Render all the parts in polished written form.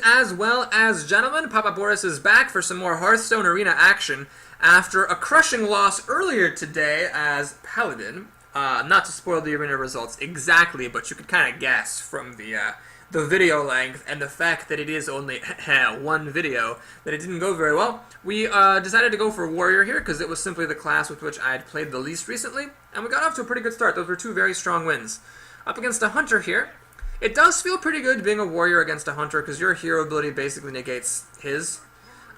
As well as gentlemen, Papa Boris is back for some more Hearthstone Arena action after a crushing loss earlier today as Paladin. Not to spoil the arena results exactly, but you could kind of guess from the video length and the fact that it is only one video that it didn't go very well. We decided to go for Warrior here because it was simply the class with which I had played the least recently, and we got off to a pretty good start. Those were two very strong wins. Up against a Hunter here. It does feel pretty good being a Warrior against a Hunter because your hero ability basically negates his.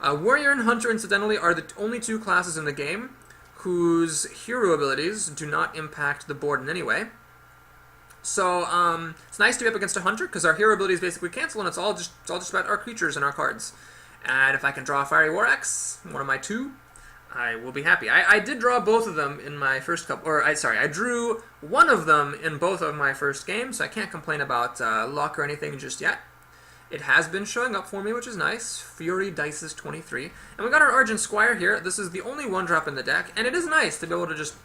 Warrior and Hunter, incidentally, are the only two classes in the game whose hero abilities do not impact the board in any way. So it's nice to be up against a Hunter because our hero abilities basically cancel, and it's all just about our creatures and our cards. And if I can draw a Fiery War Axe, one of my two, I will be happy. I did draw both of them in my first couple, I drew one of them in both of my first games, so I can't complain about luck or anything just yet. It has been showing up for me, which is nice. Fury Dices 23. And we got our Argent Squire here. This is the only one drop in the deck, and it is nice to be able to just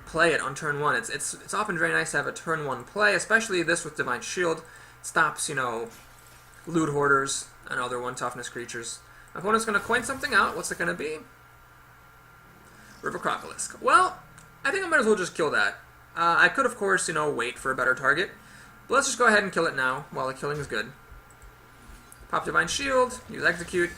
play it on turn one. It's often very nice to have a turn one play, especially this with Divine Shield. It stops, loot hoarders and other one toughness creatures. My opponent's going to coin something out. What's it going to be? River Crocolisk. Well, I think I might as well just kill that. I could, of course, wait for a better target. But let's just go ahead and kill it now while the killing is good. Pop Divine Shield, use Execute.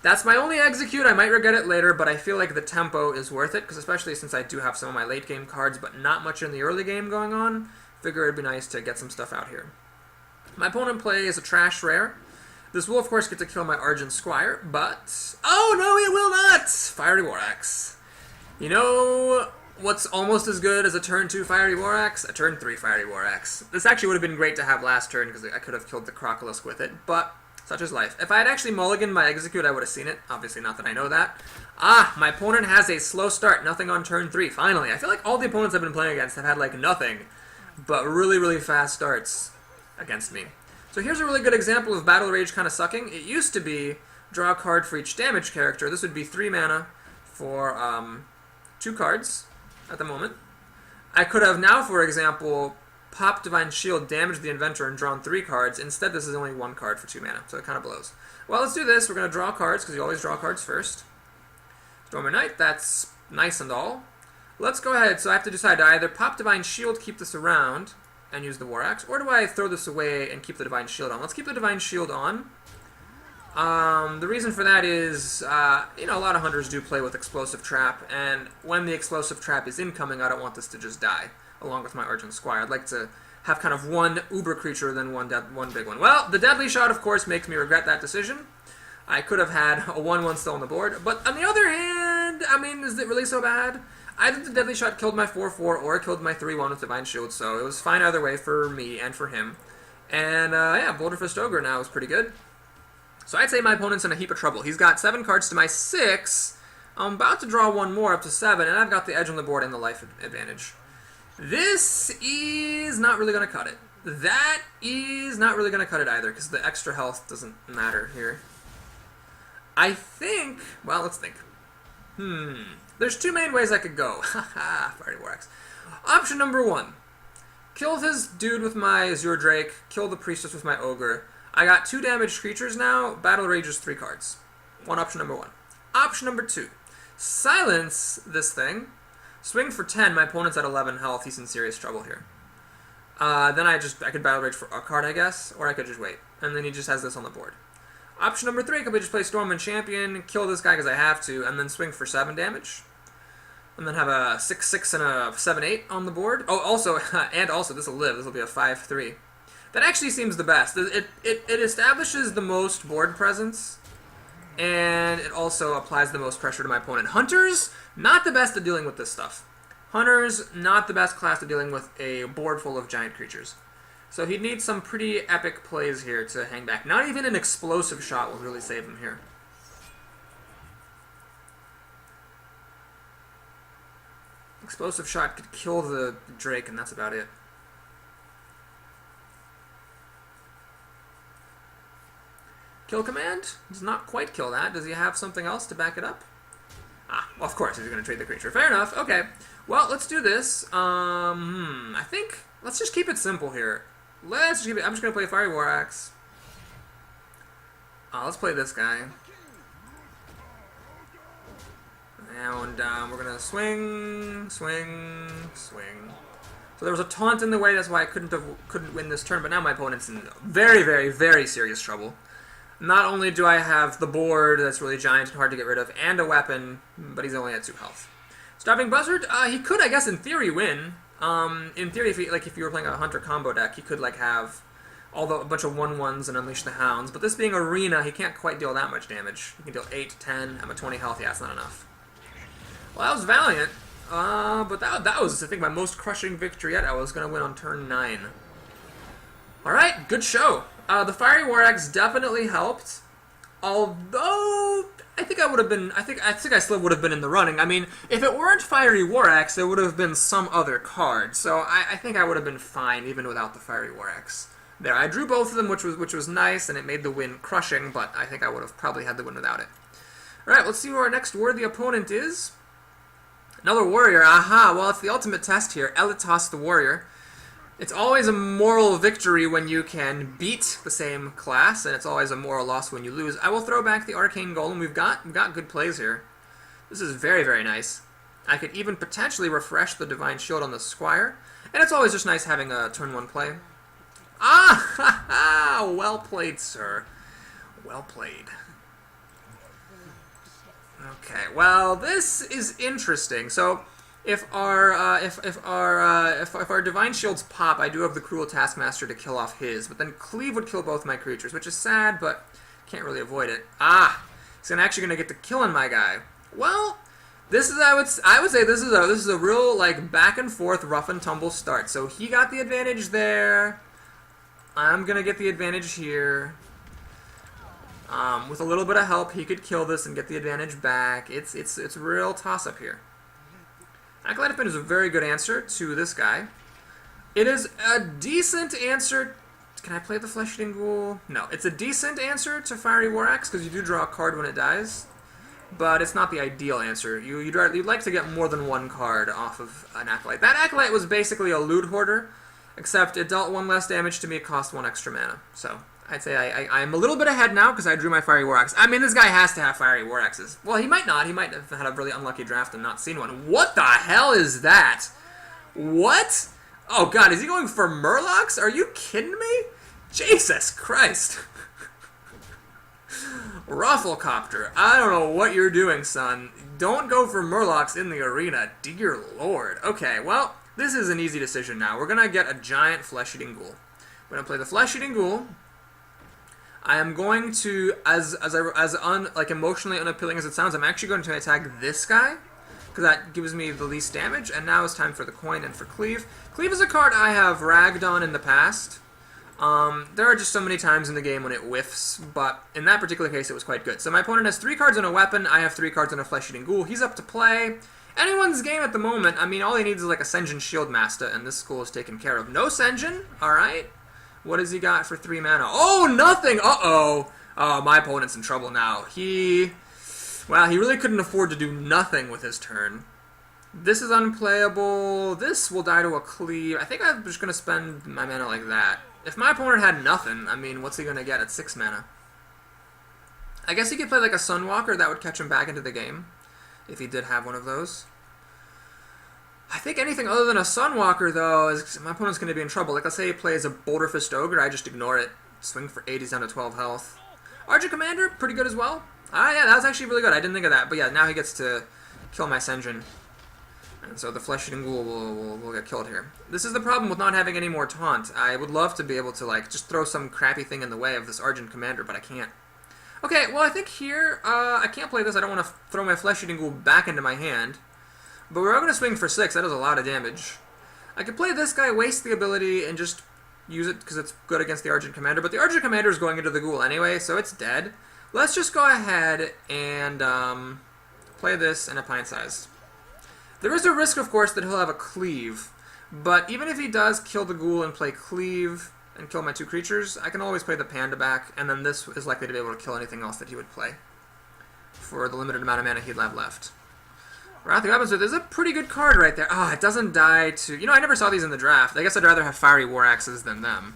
That's my only Execute. I might regret it later, but I feel like the tempo is worth it, because especially since I do have some of my late game cards, but not much in the early game going on, figure it'd be nice to get some stuff out here. My opponent plays a Trash Rare. This will, of course, get to kill my Argent Squire, but... oh, no, it will not! Fiery War Axe. You know what's almost as good as a turn 2 Fiery War Axe? A turn 3 Fiery War Axe. This actually would have been great to have last turn, because I could have killed the Crocolisk with it, but... such is life. If I had actually mulliganed my Execute, I would have seen it. Obviously, not that I know that. My opponent has a slow start. Nothing on turn 3. Finally. I feel like all the opponents I've been playing against have had, nothing but really, really fast starts against me. So here's a really good example of Battle Rage kind of sucking. It used to be draw a card for each damage character. This would be 3 mana for 2 cards at the moment. I could have now, for example... pop Divine Shield, damage the Inventor, and drawn 3 cards. Instead, this is only 1 card for 2 mana, so it kind of blows. Well, let's do this. We're going to draw cards, because you always draw cards first. Stormy Knight, that's nice and all. Let's go ahead. So I have to decide to either pop Divine Shield, keep this around, and use the War Axe, or do I throw this away and keep the Divine Shield on? Let's keep the Divine Shield on. The reason for that is, a lot of Hunters do play with Explosive Trap, and when the Explosive Trap is incoming, I don't want this to just die. Along with my Argent Squire. I'd like to have kind of one uber creature than one big one. Well, the Deadly Shot, of course, makes me regret that decision. I could have had a 1/1 still on the board. But on the other hand, is it really so bad? Either the Deadly Shot killed my 4/4 or it killed my 3/1 with Divine Shield, so it was fine either way for me and for him. And, Boulder Fist Ogre now is pretty good. So I'd say my opponent's in a heap of trouble. He's got 7 cards to my 6. I'm about to draw 1 more up to 7, and I've got the edge on the board and the life advantage. This is not really going to cut it. That is not really going to cut it either, because the extra health doesn't matter here. I think... well, let's think. There's 2 main ways I could go. Haha, Fiery War Axe. Option number 1. Kill this dude with my Azure Drake, kill the Priestess with my Ogre. I got 2 damaged creatures now, Battle Rage is 3 cards. Option number 1. Option number 2. Silence this thing. Swing for 10, my opponent's at 11 health, he's in serious trouble here. Then I could Battle Rage for a card, I guess, or I could just wait. And then he just has this on the board. Option number 3, could be just play Stormwind Champion, kill this guy because I have to, and then swing for 7 damage. And then have a 6/6 and a 7/8 on the board. Oh, also, this will live, this will be a 5/3. That actually seems the best. It establishes the most board presence, and it also applies the most pressure to my opponent. Hunters, not the best at dealing with this stuff. Hunters, not the best class at dealing with a board full of giant creatures. So he'd need some pretty epic plays here to hang back. Not even an Explosive Shot will really save him here. Explosive Shot could kill the Drake, and that's about it. Kill Command does not quite kill that. Does he have something else to back it up? Well, of course, he's going to trade the creature. Fair enough. Okay. Well, let's do this. I think... let's just keep it simple here. I'm just going to play Fiery War Axe. Let's play this guy. And we're gonna swing, swing, swing. So there was a taunt in the way, that's why I couldn't win this turn, but now my opponent's in very, very, very serious trouble. Not only do I have the board that's really giant and hard to get rid of, and a weapon, but he's only at 2 health. Starving Buzzard, he could, I guess, in theory, win. In theory, if you were playing a Hunter combo deck, he could like have a bunch of 1/1s and Unleash the Hounds. But this being Arena, he can't quite deal that much damage. He can deal 8, 10. I'm at 20 health. Yeah, it's not enough. Well, that was valiant. But that was, I think, my most crushing victory yet. I was going to win on turn 9. Alright, good show. The Fiery War Axe definitely helped. Although, I think I would have been, I think I still would have been in the running. I mean, if it weren't Fiery War Axe, it would have been some other card. So I think I would have been fine even without the Fiery War Axe. There, I drew both of them, which was nice, and it made the win crushing, but I think I would have probably had the win without it. Alright, let's see who our next worthy opponent is. Another warrior, aha, well, it's the ultimate test here. Elitos the warrior. It's always a moral victory when you can beat the same class, and it's always a moral loss when you lose. I will throw back the Arcane Golem. We've got good plays here. This is very, very nice. I could even potentially refresh the Divine Shield on the Squire, and it's always just nice having a turn 1 play. Ah, ha, ha, well played, sir. Well played. Okay, well, this is interesting. So, if our Divine Shields pop, I do have the Cruel Taskmaster to kill off his, but then Cleave would kill both my creatures, which is sad, but can't really avoid it. Ah, he's actually gonna get to killing my guy. Well, this is I would say this is a real like back and forth, rough and tumble start. So he got the advantage there. I'm gonna get the advantage here. With a little bit of help, he could kill this and get the advantage back. It's a real toss-up here. Acolyte of Pain is a very good answer to this guy. It is a decent answer. Can I play the Flesh-Eating Ghoul? No. It's a decent answer to Fiery War Axe, because you do draw a card when it dies. But it's not the ideal answer. You'd like to get more than one card off of an Acolyte. That Acolyte was basically a Loot Hoarder, except it dealt 1 less damage to me, it cost 1 extra mana. So I'd say I'm a little bit ahead now because I drew my Fiery War Axe. I mean, this guy has to have Fiery War Axes. Well, he might not. He might have had a really unlucky draft and not seen one. What the hell is that? What? Oh, God, is he going for Murlocs? Are you kidding me? Jesus Christ. Rufflecopter, I don't know what you're doing, son. Don't go for Murlocs in the arena. Dear Lord. Okay, well, this is an easy decision now. We're going to get a giant Flesh-Eating Ghoul. I'm going to play the Flesh-Eating Ghoul. I am going to, emotionally unappealing as it sounds, I'm actually going to attack this guy, because that gives me the least damage, and now it's time for the coin and for Cleave. Cleave is a card I have ragged on in the past. There are just so many times in the game when it whiffs, but in that particular case it was quite good. So my opponent has 3 cards and a weapon, I have 3 cards and a Flesh-Eating Ghoul. He's up to play. Anyone's game at the moment, I mean, all he needs is like a Sen'jin Shieldmaster, and this school is taken care of. No Sen'jin? Alright. What has he got for 3 mana? Oh, nothing! Uh-oh! Oh, my opponent's in trouble now. Well, he really couldn't afford to do nothing with his turn. This is unplayable. This will die to a Cleave. I think I'm just going to spend my mana like that. If my opponent had nothing, I mean, what's he going to get at 6 mana? I guess he could play like a Sunwalker. That would catch him back into the game, if he did have one of those. I think anything other than a Sunwalker, though, my opponent's going to be in trouble. Like, let's say he plays a Boulder Fist Ogre, I just ignore it. Swing for 8, he's down to 12 health. Argent Commander, pretty good as well. Ah, yeah, that was actually really good. I didn't think of that. But yeah, now he gets to kill my Sen'jin. And so the Flesh-Eating Ghoul will get killed here. This is the problem with not having any more taunt. I would love to be able to, like, just throw some crappy thing in the way of this Argent Commander, but I can't. Okay, well, I think here, I can't play this. I don't want to throw my Flesh-Eating Ghoul back into my hand. But we're going to swing for 6. That does a lot of damage. I could play this guy, waste the ability, and just use it because it's good against the Argent Commander. But the Argent Commander is going into the Ghoul anyway, so it's dead. Let's just go ahead and play this in a pint-sized. There is a risk, of course, that he'll have a Cleave. But even if he does kill the Ghoul and play Cleave and kill my 2 creatures, I can always play the Panda back, and then this is likely to be able to kill anything else that he would play for the limited amount of mana he'd have left. Wrath of the Goblins, there's a pretty good card right there. Ah, it doesn't die to... You know, I never saw these in the draft. I guess I'd rather have Fiery War Axes than them.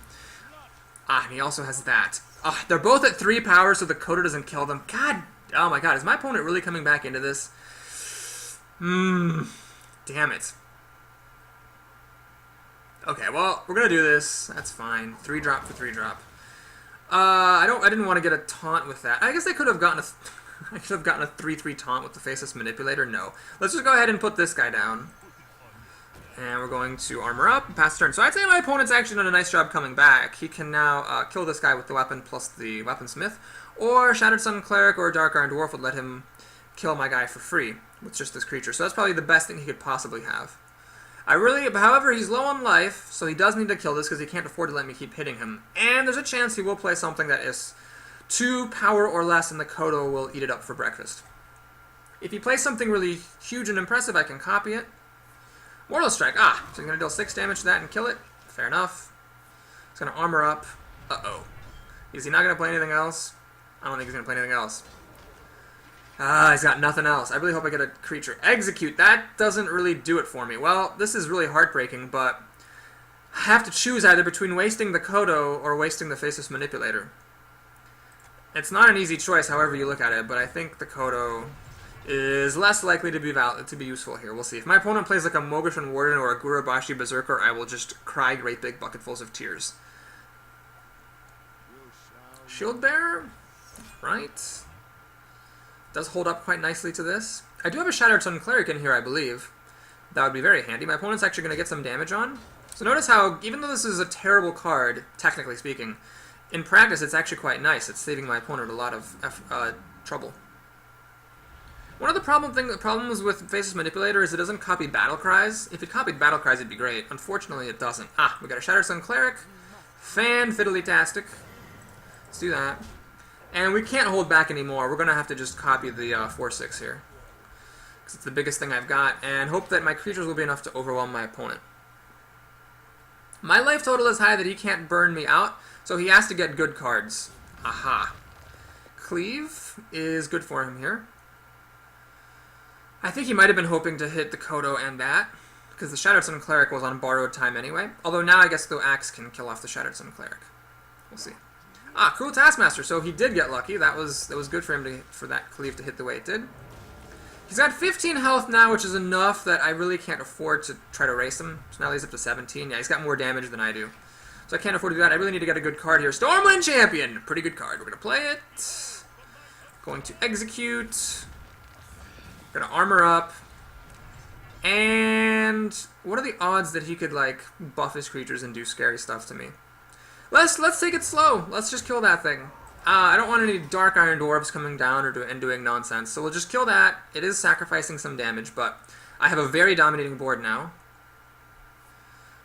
Ah, and he also has that. Oh, they're both at 3 power, so the Coda doesn't kill them. God, oh my god, is my opponent really coming back into this? Damn it. Okay, well, we're gonna do this. That's fine. 3-drop for 3-drop. I didn't want to get a taunt with that. I guess I could have gotten a... I could have gotten a 3-3 taunt with the Faceless Manipulator. No. Let's just go ahead and put this guy down. And we're going to armor up and pass turn. So I'd say my opponent's actually done a nice job coming back. He can now kill this guy with the weapon plus the Weaponsmith. Or Shattered Sun Cleric or Dark Iron Dwarf would let him kill my guy for free with just this creature. So that's probably the best thing he could possibly have. However, he's low on life, so he does need to kill this because he can't afford to let me keep hitting him. And there's a chance he will play something that is 2 power or less, and the Kodo will eat it up for breakfast. If he plays something really huge and impressive, I can copy it. Mortal Strike. So he's going to deal 6 damage to that and kill it. Fair enough. He's going to armor up. Uh-oh. Is he not going to play anything else? I don't think he's going to play anything else. He's got nothing else. I really hope I get a creature. Execute. That doesn't really do it for me. Well, this is really heartbreaking, but I have to choose either between wasting the Kodo or wasting the Faceless Manipulator. It's not an easy choice, however you look at it, but I think the Kodo is less likely to be useful here. We'll see. If my opponent plays like a Mogushan Warden or a Gurabashi Berserker, I will just cry great big bucketfuls of tears. Shield Bearer? Right. Does hold up quite nicely to this. I do have a Shattered Sun Cleric in here, I believe. That would be very handy. My opponent's actually going to get some damage on. So notice how, even though this is a terrible card, technically speaking, in practice it's actually quite nice. It's saving my opponent a lot of trouble. One of the problems with Faceless Manipulator is it doesn't copy Battle Cries. If it copied Battle Cries, it'd be great. Unfortunately, it doesn't. We got a Shattered Sun Cleric. Fan-fiddly-tastic. Let's do that. And we can't hold back anymore. We're going to have to just copy the 4-6 here. Because it's the biggest thing I've got. And hope that my creatures will be enough to overwhelm my opponent. My life total is high that he can't burn me out. So he has to get good cards. Aha. Cleave is good for him here. I think he might have been hoping to hit the Kodo and that. Because the Shattered Sun Cleric was on borrowed time anyway. Although now I guess the Axe can kill off the Shattered Sun Cleric. We'll see. Cruel Taskmaster, so he did get lucky. That was good for him for that cleave to hit the way it did. He's got 15 health now, which is enough that I really can't afford to try to race him. So now he's up to 17. Yeah, he's got more damage than I do. So I can't afford to do that. I really need to get a good card here. Stormwind Champion! Pretty good card. We're going to play it. Going to execute. Going to armor up. And what are the odds that he could, like, buff his creatures and do scary stuff to me? Let's take it slow. Let's just kill that thing. I don't want any Dark Iron Dwarves coming down and doing nonsense, so we'll just kill that. It is sacrificing some damage, but I have a very dominating board now.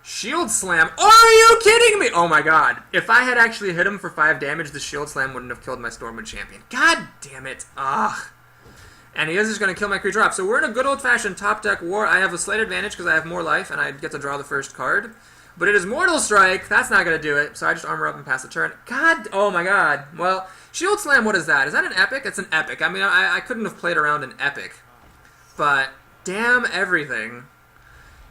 Shield Slam. Are you kidding me? Oh my god. If I had actually hit him for 5 damage, the Shield Slam wouldn't have killed my Stormwind Champion. God damn it. And he is just going to kill my creature off. So we're in a good old-fashioned top-deck war. I have a slight advantage because I have more life, and I get to draw the first card. But it is Mortal Strike. That's not going to do it. So I just armor up and pass the turn. God, oh my god. Well, Shield Slam, what is that? Is that an epic? It's an epic. I mean, I couldn't have played around an epic. But, damn everything.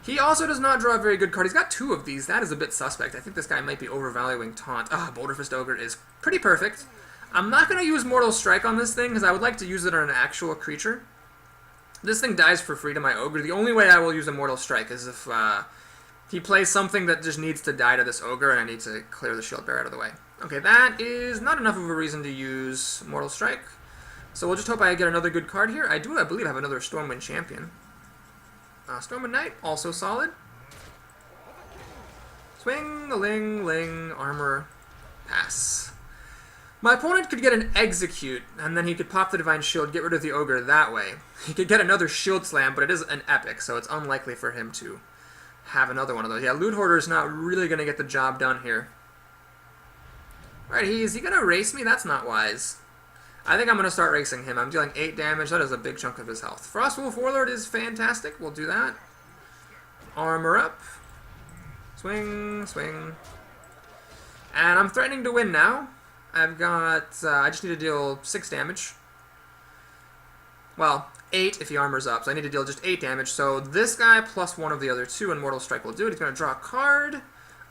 He also does not draw a very good card. He's got 2 of these. That is a bit suspect. I think this guy might be overvaluing Taunt. Boulder Fist Ogre is pretty perfect. I'm not going to use Mortal Strike on this thing because I would like to use it on an actual creature. This thing dies for free to my Ogre. The only way I will use a Mortal Strike is if he plays something that just needs to die to this Ogre, and I need to clear the Shield Bearer out of the way. Okay, that is not enough of a reason to use Mortal Strike. So we'll just hope I get another good card here. I believe, have another Stormwind Champion. Stormwind Knight, also solid. Swing-a-ling-ling, armor, pass. My opponent could get an Execute, and then he could pop the Divine Shield, get rid of the Ogre that way. He could get another Shield Slam, but it is an epic, so it's unlikely for him to have another one of those. Yeah, Loot Hoarder is not really going to get the job done here. Alright, is he going to race me? That's not wise. I think I'm going to start racing him. I'm dealing 8 damage. That is a big chunk of his health. Frostwolf Warlord is fantastic. We'll do that. Armor up. Swing, swing. And I'm threatening to win now. I've got... I just need to deal 6 damage. Well, 8 if he armors up. So I need to deal just 8 damage. So this guy plus one of the other 2 and Mortal Strike will do it. He's going to draw a card.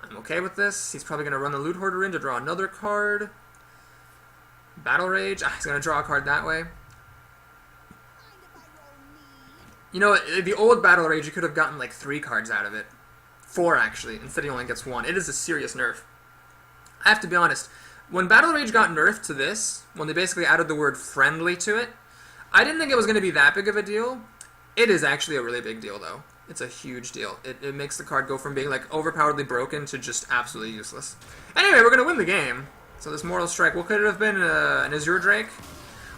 I'm okay with this. He's probably going to run the Loot Hoarder in to draw another card. Battle Rage. Ah, he's going to draw a card that way. You know, the old Battle Rage, you could have gotten like 3 cards out of it. 4, actually. Instead, he only gets 1. It is a serious nerf. I have to be honest. When Battle Rage got nerfed to this, when they basically added the word friendly to it, I didn't think it was going to be that big of a deal. It is actually a really big deal, though. It's a huge deal. It makes the card go from being like overpoweredly broken to just absolutely useless. Anyway, we're going to win the game. So this Mortal Strike, what could it have been? An Azure Drake?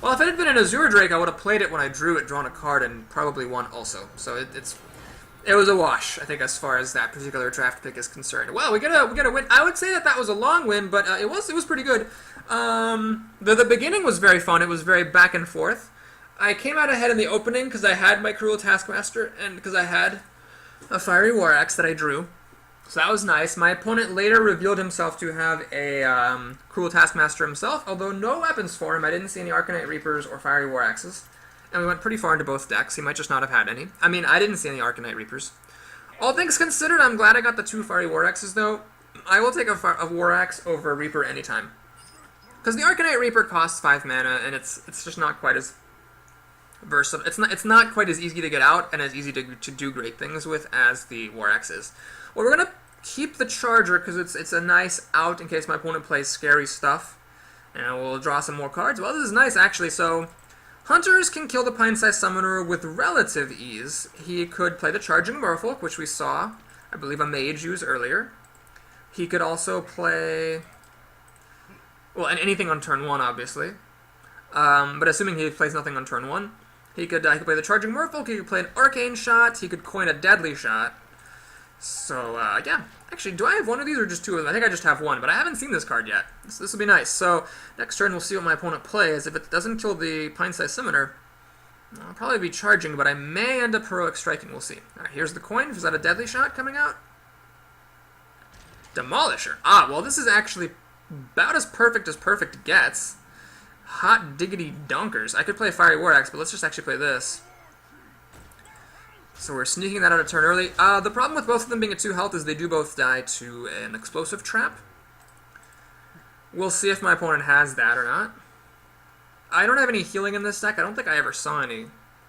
Well, if it had been an Azure Drake, I would have played it when I drew it, drawn a card, and probably won also. So it was a wash, I think, as far as that particular draft pick is concerned. Well, we get a win. I would say that was a long win, but it was pretty good. The beginning was very fun. It was very back and forth. I came out ahead in the opening because I had my Cruel Taskmaster and because I had a Fiery War Axe that I drew. So that was nice. My opponent later revealed himself to have a Cruel Taskmaster himself, although no weapons for him. I didn't see any Arcanite Reapers or Fiery War Axes. And we went pretty far into both decks. He might just not have had any. I mean, I didn't see any Arcanite Reapers. All things considered, I'm glad I got the 2 Fiery War Axes, though. I will take a War Axe over a Reaper anytime. Because the Arcanite Reaper costs 5 mana, and it's just not quite as versatile. It's not quite as easy to get out and as easy to do great things with as the War Axe is. Well, we're going to keep the Charger because it's a nice out in case my opponent plays scary stuff. And we'll draw some more cards. Well, this is nice, actually. So Hunters can kill the Pine-Sized Summoner with relative ease. He could play the Charging Merfolk, which we saw, I believe, a Mage use earlier. He could also play, well, and anything on turn 1, obviously. But assuming he plays nothing on turn 1, he could play the Charging Merfolk, he could play an Arcane Shot, he could coin a Deadly Shot. So, yeah. Actually, do I have one of these or just 2 of them? I think I just have 1, but I haven't seen this card yet. This will be nice. So, next turn we'll see what my opponent plays. If it doesn't kill the Pine-Sized Summoner, I'll probably be charging, but I may end up Heroic Striking. We'll see. Alright, here's the coin. Is that a Deadly Shot coming out? Demolisher. Ah, well, this is actually about as perfect gets. Hot diggity donkers. I could play Fiery War Axe, but let's just actually play this. So we're sneaking that out a turn early. The problem with both of them being at 2 health is they do both die to an Explosive Trap. We'll see if my opponent has that or not. I don't have any healing in this deck. I don't think I ever saw any.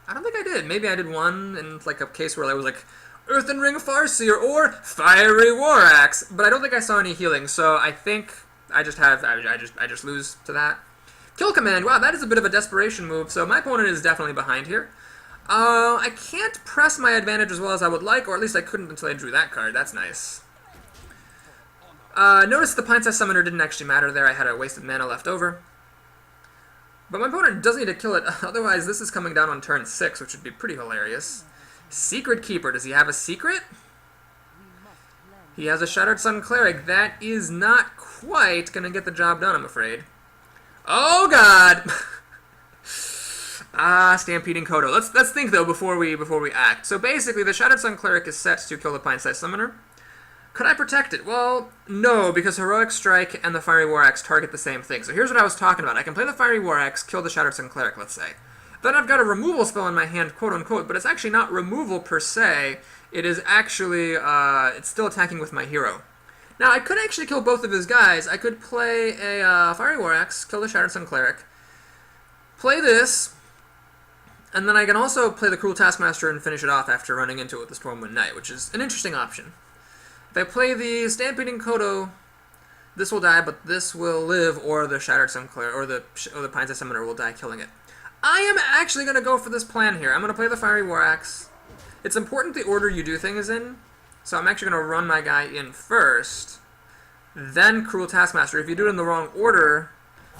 I don't think I did. Maybe I did one in like a case where I was like Earthen Ring Farseer or Fiery War Axe, but I don't think I saw any healing. So I think I just lose to that. Kill Command. Wow, that is a bit of a desperation move. So my opponent is definitely behind here. I can't press my advantage as well as I would like, or at least I couldn't until I drew that card. That's nice. Notice the Pine-Sized Summoner didn't actually matter there. I had a wasted mana left over. But my opponent does need to kill it, otherwise this is coming down on turn 6, which would be pretty hilarious. Secret Keeper. Does he have a secret? He has a Shattered Sun Cleric. That is not quite going to get the job done, I'm afraid. Oh, God! Stampeding Kodo. Let's think though before we act. So basically, the Shattered Sun Cleric is set to kill the Pine-Sized Summoner. Could I protect it? Well, no, because Heroic Strike and the Fiery War Axe target the same thing. So here's what I was talking about. I can play the Fiery War Axe, kill the Shattered Sun Cleric, let's say. Then I've got a removal spell in my hand, quote unquote, but it's actually not removal per se. It is actually it's still attacking with my hero. Now I could actually kill both of his guys. I could play a Fiery War Axe, kill the Shattered Sun Cleric, play this. And then I can also play the Cruel Taskmaster and finish it off after running into it with the Stormwind Knight, which is an interesting option. If I play the Stampeding Kodo, this will die, but this will live, or the Shattered Sun Cleric, or the Pine-Sized Summoner will die killing it. I am actually going to go for this plan here. I'm going to play the Fiery War Axe. It's important the order you do things in, so I'm actually going to run my guy in first, then Cruel Taskmaster. If you do it in the wrong order,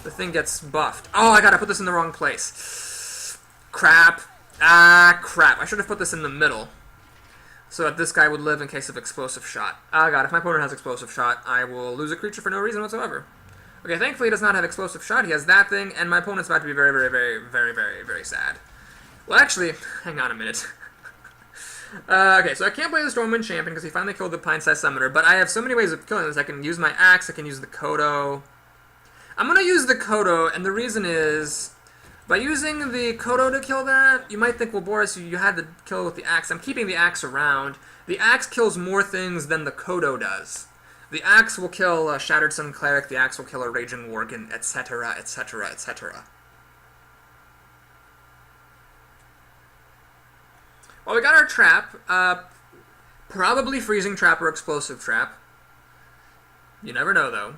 the thing gets buffed. Oh, I gotta put this in the wrong place. Crap. Crap. I should have put this in the middle, so that this guy would live in case of Explosive Shot. Oh god, if my opponent has Explosive Shot, I will lose a creature for no reason whatsoever. Okay, thankfully he does not have Explosive Shot. He has that thing, and my opponent's about to be very sad. Well, actually, hang on a minute. Okay, so I can't play the Stormwind Champion because he finally killed the Pine-Sized Summoner, but I have so many ways of killing this. I can use my axe, I can use the Kodo. I'm going to use the Kodo, and the reason is, by using the Kodo to kill that, you might think, well, Boris, you had to kill with the axe. I'm keeping the axe around. The axe kills more things than the Kodo does. The axe will kill a Shattered Sun Cleric, the axe will kill a Raging Worgen, etc., etc., etc. Well, we got our trap. Probably Freezing Trap or Explosive Trap. You never know, though.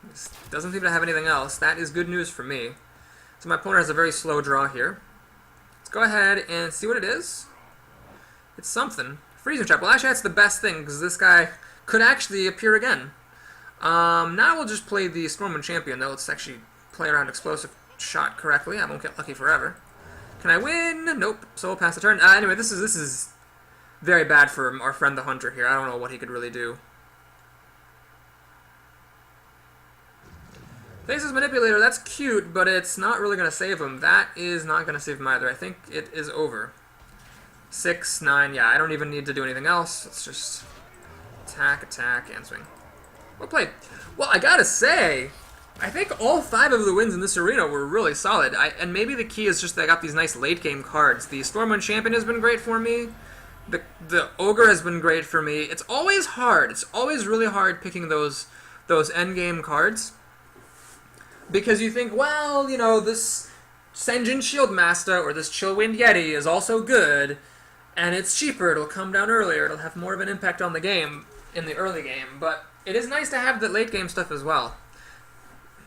This doesn't seem to have anything else. That is good news for me. So my opponent has a very slow draw here. Let's go ahead and see what it is. It's something. Freezing Trap. Well, actually, that's the best thing, because this guy could actually appear again. Now we'll just play the Stormwind Champion, though. Let's actually play around Explosive Shot correctly. I won't get lucky forever. Can I win? Nope. So we'll pass the turn. Anyway, this is very bad for our friend the Hunter here. I don't know what he could really do. Faces Manipulator, that's cute, but it's not really going to save him. That is not going to save him either. I think it is over. 6, 9, yeah, I don't even need to do anything else. Let's just attack, attack, and swing. Well played. Well, I gotta say, I think all 5 of the wins in this arena were really solid. And maybe the key is just that I got these nice late-game cards. The Stormwind Champion has been great for me. The Ogre has been great for me. It's always hard. It's always really hard picking those endgame cards. Because you think, well, you know, this Sen'jin Shieldmaster or this Chillwind Yeti is also good, and it's cheaper, it'll come down earlier, it'll have more of an impact on the game in the early game, but it is nice to have the late game stuff as well,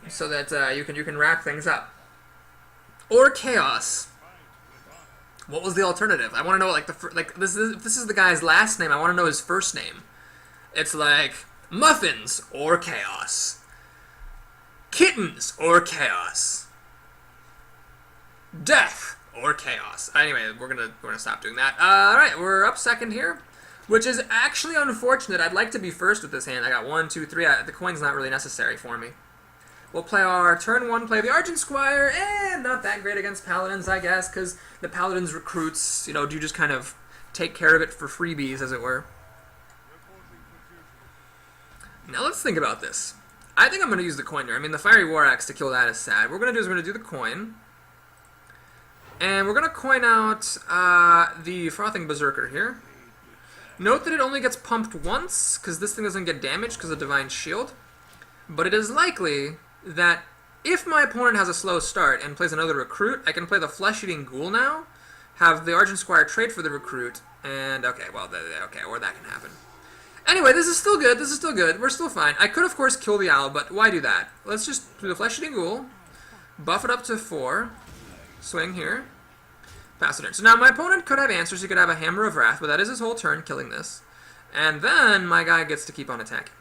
so that you can rack things up. Or Chaos. What was the alternative? I want to know, like, this is the guy's last name, I want to know his first name. It's like, Muffins or Chaos. Kittens or Chaos. Death or Chaos. Anyway, we're gonna stop doing that. Alright, we're up second here, which is actually unfortunate. I'd like to be first with this hand. I got 1, 2, 3. The coin's not really necessary for me. We'll play our turn 1, play the Argent Squire, and not that great against Paladins, I guess, because the Paladins recruits, you know, do just kind of take care of it for freebies, as it were. Now let's think about this. I think I'm going to use the coin here. I mean, the Fiery War Axe to kill that is sad. What we're going to do is we're going to do the coin. And we're going to coin out the Frothing Berserker here. Note that it only gets pumped once, because this thing doesn't get damaged because of Divine Shield. But it is likely that if my opponent has a slow start and plays another recruit, I can play the Flesh-Eating Ghoul now, have the Argent Squire trade for the recruit, and okay, well, okay, or that can happen. Anyway, this is still good. This is still good. We're still fine. I could, of course, kill the owl, but why do that? Let's just do the Flesh-Eating Ghoul, buff it up to 4, swing here, pass the turn. So now my opponent could have answers. He could have a Hammer of Wrath, but that is his whole turn, killing this. And then my guy gets to keep on attacking.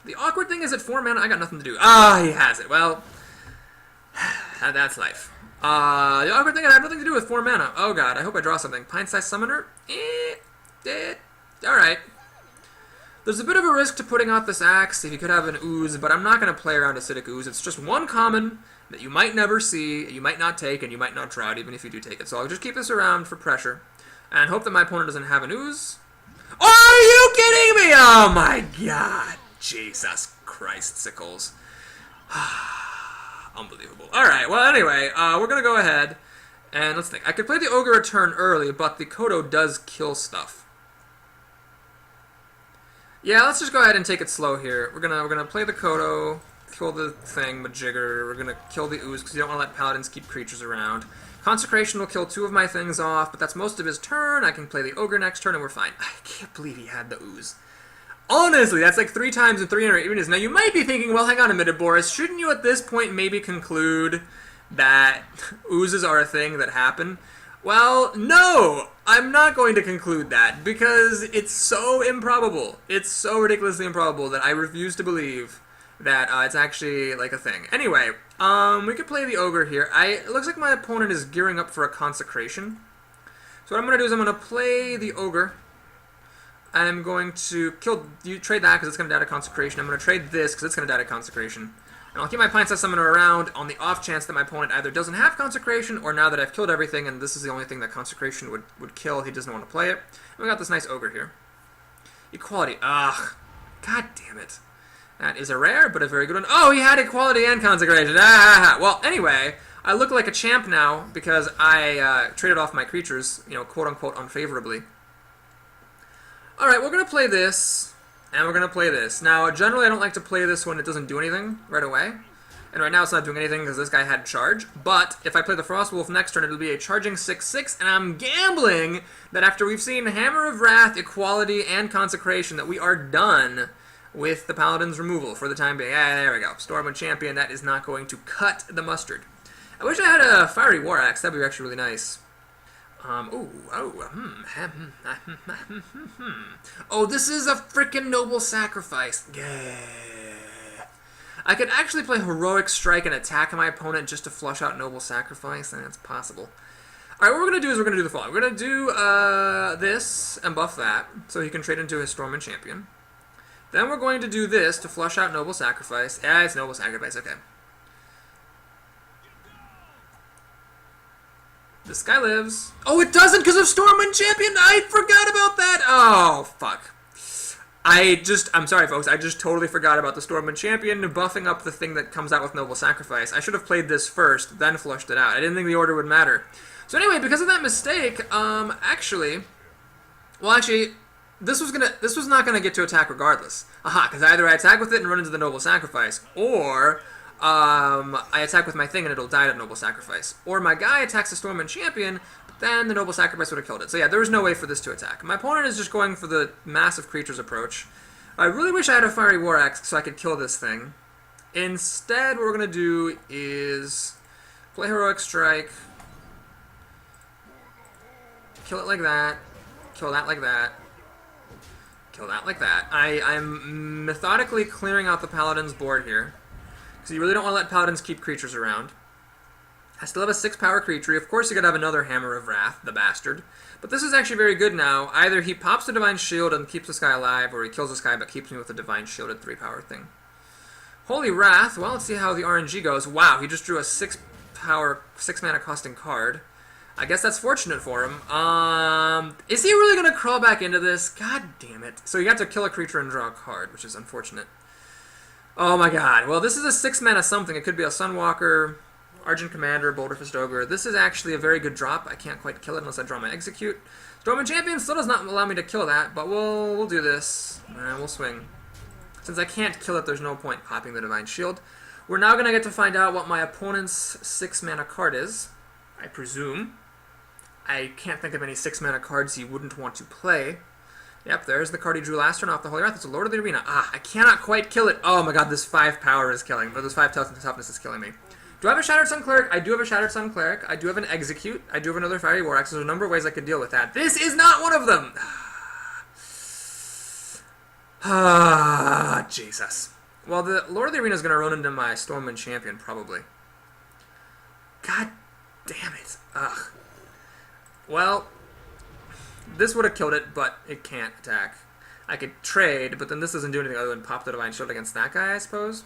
The awkward thing is at 4 mana, I got nothing to do. Ah, he has it. Well, that's life. The awkward thing, I have nothing to do with 4 mana. Oh god, I hope I draw something. Pint-Sized Summoner? Alright. There's a bit of a risk to putting out this axe if you could have an ooze, but I'm not going to play around Acidic Ooze. It's just one common that you might never see, you might not take, and you might not draw it even if you do take it. So I'll just keep this around for pressure and hope that my opponent doesn't have an ooze. Are you kidding me? Oh my god. Jesus Christ, Sickles. Unbelievable. Alright, well anyway, we're going to go ahead and let's think. I could play the Ogre a turn early, but the Kodo does kill stuff. Yeah, let's just go ahead and take it slow here. We're gonna play the Kodo, kill the thing, Majigger. We're gonna kill the Ooze because you don't want to let Paladins keep creatures around. Consecration will kill 2 of my things off, but that's most of his turn. I can play the Ogre next turn and we're fine. I can't believe he had the Ooze. Honestly, that's like 3 times in 300 units. Now you might be thinking, well, hang on a minute, Boris. Shouldn't you at this point maybe conclude that Oozes are a thing that happen? Well, no! I'm not going to conclude that, because it's so improbable. It's so ridiculously improbable that I refuse to believe that it's actually, like, a thing. Anyway, we could play the Ogre here. It looks like my opponent is gearing up for a Consecration. So what I'm going to do is I'm going to play the Ogre. I'm going to trade that because it's going to die to Consecration. I'm going to trade this because it's going to die to Consecration. And I'll keep my Pint-Sized Summoner around on the off chance that my opponent either doesn't have Consecration, or now that I've killed everything and this is the only thing that Consecration would kill, he doesn't want to play it. And we got this nice Ogre here. Equality. Ugh. God damn it. That is a rare, but a very good one. Oh, he had Equality and Consecration. Ah! Well, anyway, I look like a champ now because I traded off my creatures, you know, quote-unquote unfavorably. Alright, we're going to play this. And we're going to play this. Now, generally I don't like to play this when it doesn't do anything right away. And right now it's not doing anything because this guy had charge. But if I play the Frost Wolf next turn, it'll be a charging 6/6. And I'm gambling that after we've seen Hammer of Wrath, Equality, and Consecration, that we are done with the Paladin's removal for the time being. Yeah, there we go. Stormwind Champion, that is not going to cut the mustard. I wish I had a Fiery War Axe. That'd be actually really nice. Oh, this is a freaking Noble Sacrifice. Yeah. I could actually play Heroic Strike and attack my opponent just to flush out Noble Sacrifice, and it's possible. Alright, what we're going to do is we're going to do the following. We're going to do this and buff that, so he can trade into his Stormwind Champion. Then we're going to do this to flush out Noble Sacrifice. Yeah, it's Noble Sacrifice, okay. This guy lives. Oh, it doesn't because of Stormwind Champion! I forgot about that! Oh, fuck. I'm sorry, folks. I just totally forgot about the Stormwind Champion buffing up the thing that comes out with Noble Sacrifice. I should have played this first, then flushed it out. I didn't think the order would matter. So anyway, because of that mistake, actually, this was not gonna get to attack regardless. Aha, because either I attack with it and run into the Noble Sacrifice, or I attack with my thing and it'll die to Noble Sacrifice. Or my guy attacks the Stormwind Champion, but then the Noble Sacrifice would have killed it. So yeah, there was no way for this to attack. My opponent is just going for the massive creatures approach. I really wish I had a Fiery War Axe so I could kill this thing. Instead, what we're going to do is play Heroic Strike, kill it like that, kill that like that, kill that like that. I'm methodically clearing out the Paladin's board here, because you really don't want to let Paladins keep creatures around. I still have a 6-power creature. Of course, you gotta have another Hammer of Wrath, the bastard. But this is actually very good now. Either he pops the Divine Shield and keeps this guy alive, or he kills this guy but keeps me with the Divine Shielded 3-power thing. Holy Wrath. Well, let's see how the RNG goes. Wow, he just drew a 6-power, 6-mana costing card. I guess that's fortunate for him. Is he really gonna crawl back into this? God damn it. So you have to kill a creature and draw a card, which is unfortunate. Oh my god. Well, this is a 6-mana something. It could be a Sunwalker, Argent Commander, Boulder Fist Ogre. This is actually a very good drop. I can't quite kill it unless I draw my Execute. Stormwind Champion still does not allow me to kill that, but we'll do this. And we'll swing. Since I can't kill it, there's no point popping the Divine Shield. We're now going to get to find out what my opponent's 6-mana card is, I presume. I can't think of any 6-mana cards he wouldn't want to play. Yep, there's the card he drew last turn off the Holy Wrath. It's a Lord of the Arena. Ah, I cannot quite kill it. Oh my god, this 5 power is killing me. Or this 5 toughness is killing me. Do I have a Shattered Sun Cleric? I do have a Shattered Sun Cleric. I do have an Execute. I do have another Fiery War Axe. There's a number of ways I could deal with that. This is not one of them! Ah, Jesus. Well, the Lord of the Arena is going to run into my Stormwind Champion, probably. God damn it. Ugh. Well, this would have killed it, but it can't attack. I could trade, but then this doesn't do anything other than pop the Divine Shield against that guy, I suppose.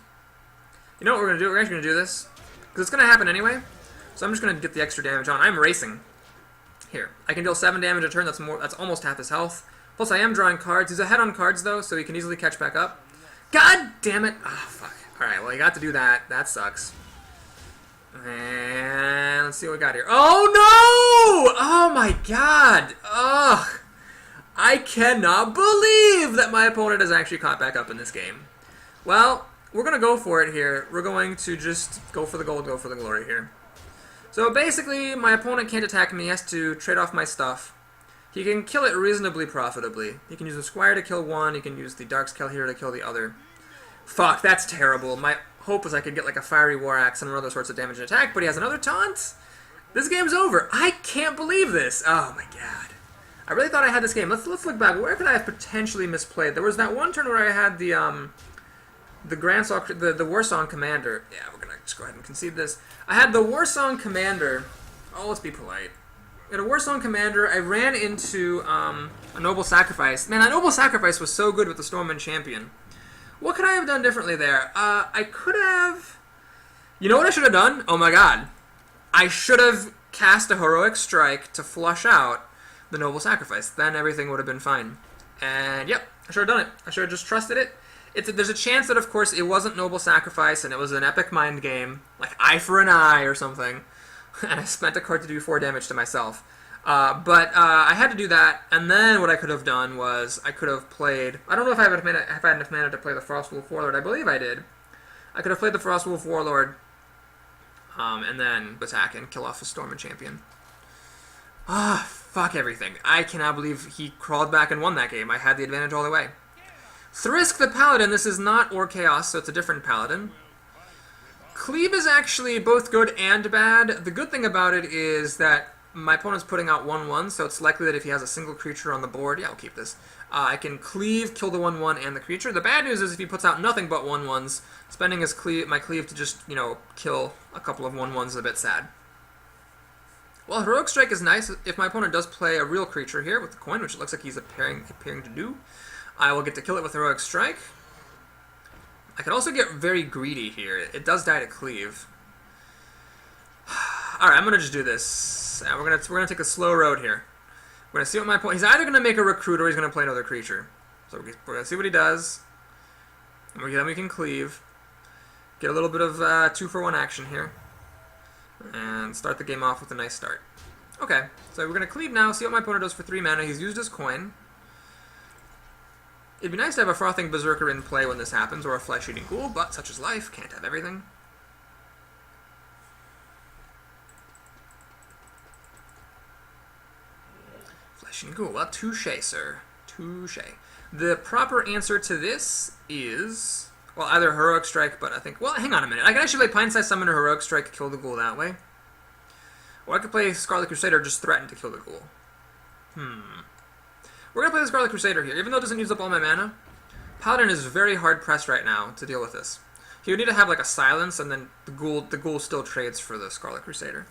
You know what we're going to do? We're actually going to do this. Because it's going to happen anyway. So I'm just going to get the extra damage on. I'm racing. Here. I can deal 7 damage a turn. That's almost half his health. Plus, I am drawing cards. He's ahead on cards, though, so he can easily catch back up. God damn it. Ah, fuck. Alright, well, you got to do that. That sucks. And let's see what we got here. Oh, no! Oh, my God. Ugh. I cannot believe that my opponent has actually caught back up in this game. Well, we're going to go for it here. We're going to just go for the gold, go for the glory here. So basically, my opponent can't attack me. He has to trade off my stuff. He can kill it reasonably profitably. He can use the Squire to kill one. He can use the Darkscale here to kill the other. Fuck, that's terrible. My hope was I could get like a Fiery War Axe and other sorts of damage and attack, but he has another taunt? This game's over. I can't believe this. Oh my god. I really thought I had this game. Let's look back. Where could I have potentially misplayed? There was that one turn where I had the Warsong Commander. Yeah, we're gonna just go ahead and concede this. I had the Warsong Commander. Oh, let's be polite. I had a Warsong Commander. I ran into a Noble Sacrifice. Man, that Noble Sacrifice was so good with the Stormwind Champion. What could I have done differently there? I could have... You know what I should have done? Oh my god. I should have cast a Heroic Strike to flush out the Noble Sacrifice. Then everything would have been fine. And yep, I should have done it. I should have just trusted it. There's a chance that, of course, it wasn't Noble Sacrifice and it was an epic mind game, like Eye for an Eye or something, and I spent a card to do 4 damage to myself. I had to do that, and then what I could have done was I could have played. I don't know if I had enough mana to play the Frostwolf Warlord. I believe I did. I could have played the Frostwolf Warlord, and then attack and kill off the Storm Champion. Ah, fuck everything. I cannot believe he crawled back and won that game. I had the advantage all the way. Thrisk the Paladin. This is not Or Chaos, so it's a different Paladin. Cleave is actually both good and bad. The good thing about it is that my opponent's putting out 1/1, so it's likely that if he has a single creature on the board, yeah, I'll keep this. I can cleave, kill the 1/1 and the creature. The bad news is if he puts out nothing but 1/1s, spending his my cleave to just, kill a couple of 1/1s is a bit sad. Well, Heroic Strike is nice. If my opponent does play a real creature here with the coin, which it looks like he's appearing to do, I will get to kill it with Heroic Strike. I can also get very greedy here. It does die to cleave. Alright, I'm going to just do this. We're gonna take a slow road here. We're going to see what my opponent... He's either going to make a recruit or he's going to play another creature. So we're going to see what he does. And then we can cleave. Get a little bit of 2-for-1 action here. And start the game off with a nice start. Okay, so we're going to cleave now, see what my opponent does for 3 mana. He's used his coin. It'd be nice to have a Frothing Berserker in play when this happens, or a Flesh-Eating Ghoul, but such is life, can't have everything. Flesh-Eating Ghoul, well, touche, sir. Touche. The proper answer to this is, well, either Heroic Strike, but I think, well, hang on a minute. I can actually play Pine-Sized Summon or Heroic Strike, kill the Ghoul that way. Or I could play Scarlet Crusader, just threaten to kill the Ghoul. We're going to play the Scarlet Crusader here. Even though it doesn't use up all my mana, Paladin is very hard-pressed right now to deal with this. He would need to have like a silence, and then the Ghoul still trades for the Scarlet Crusader.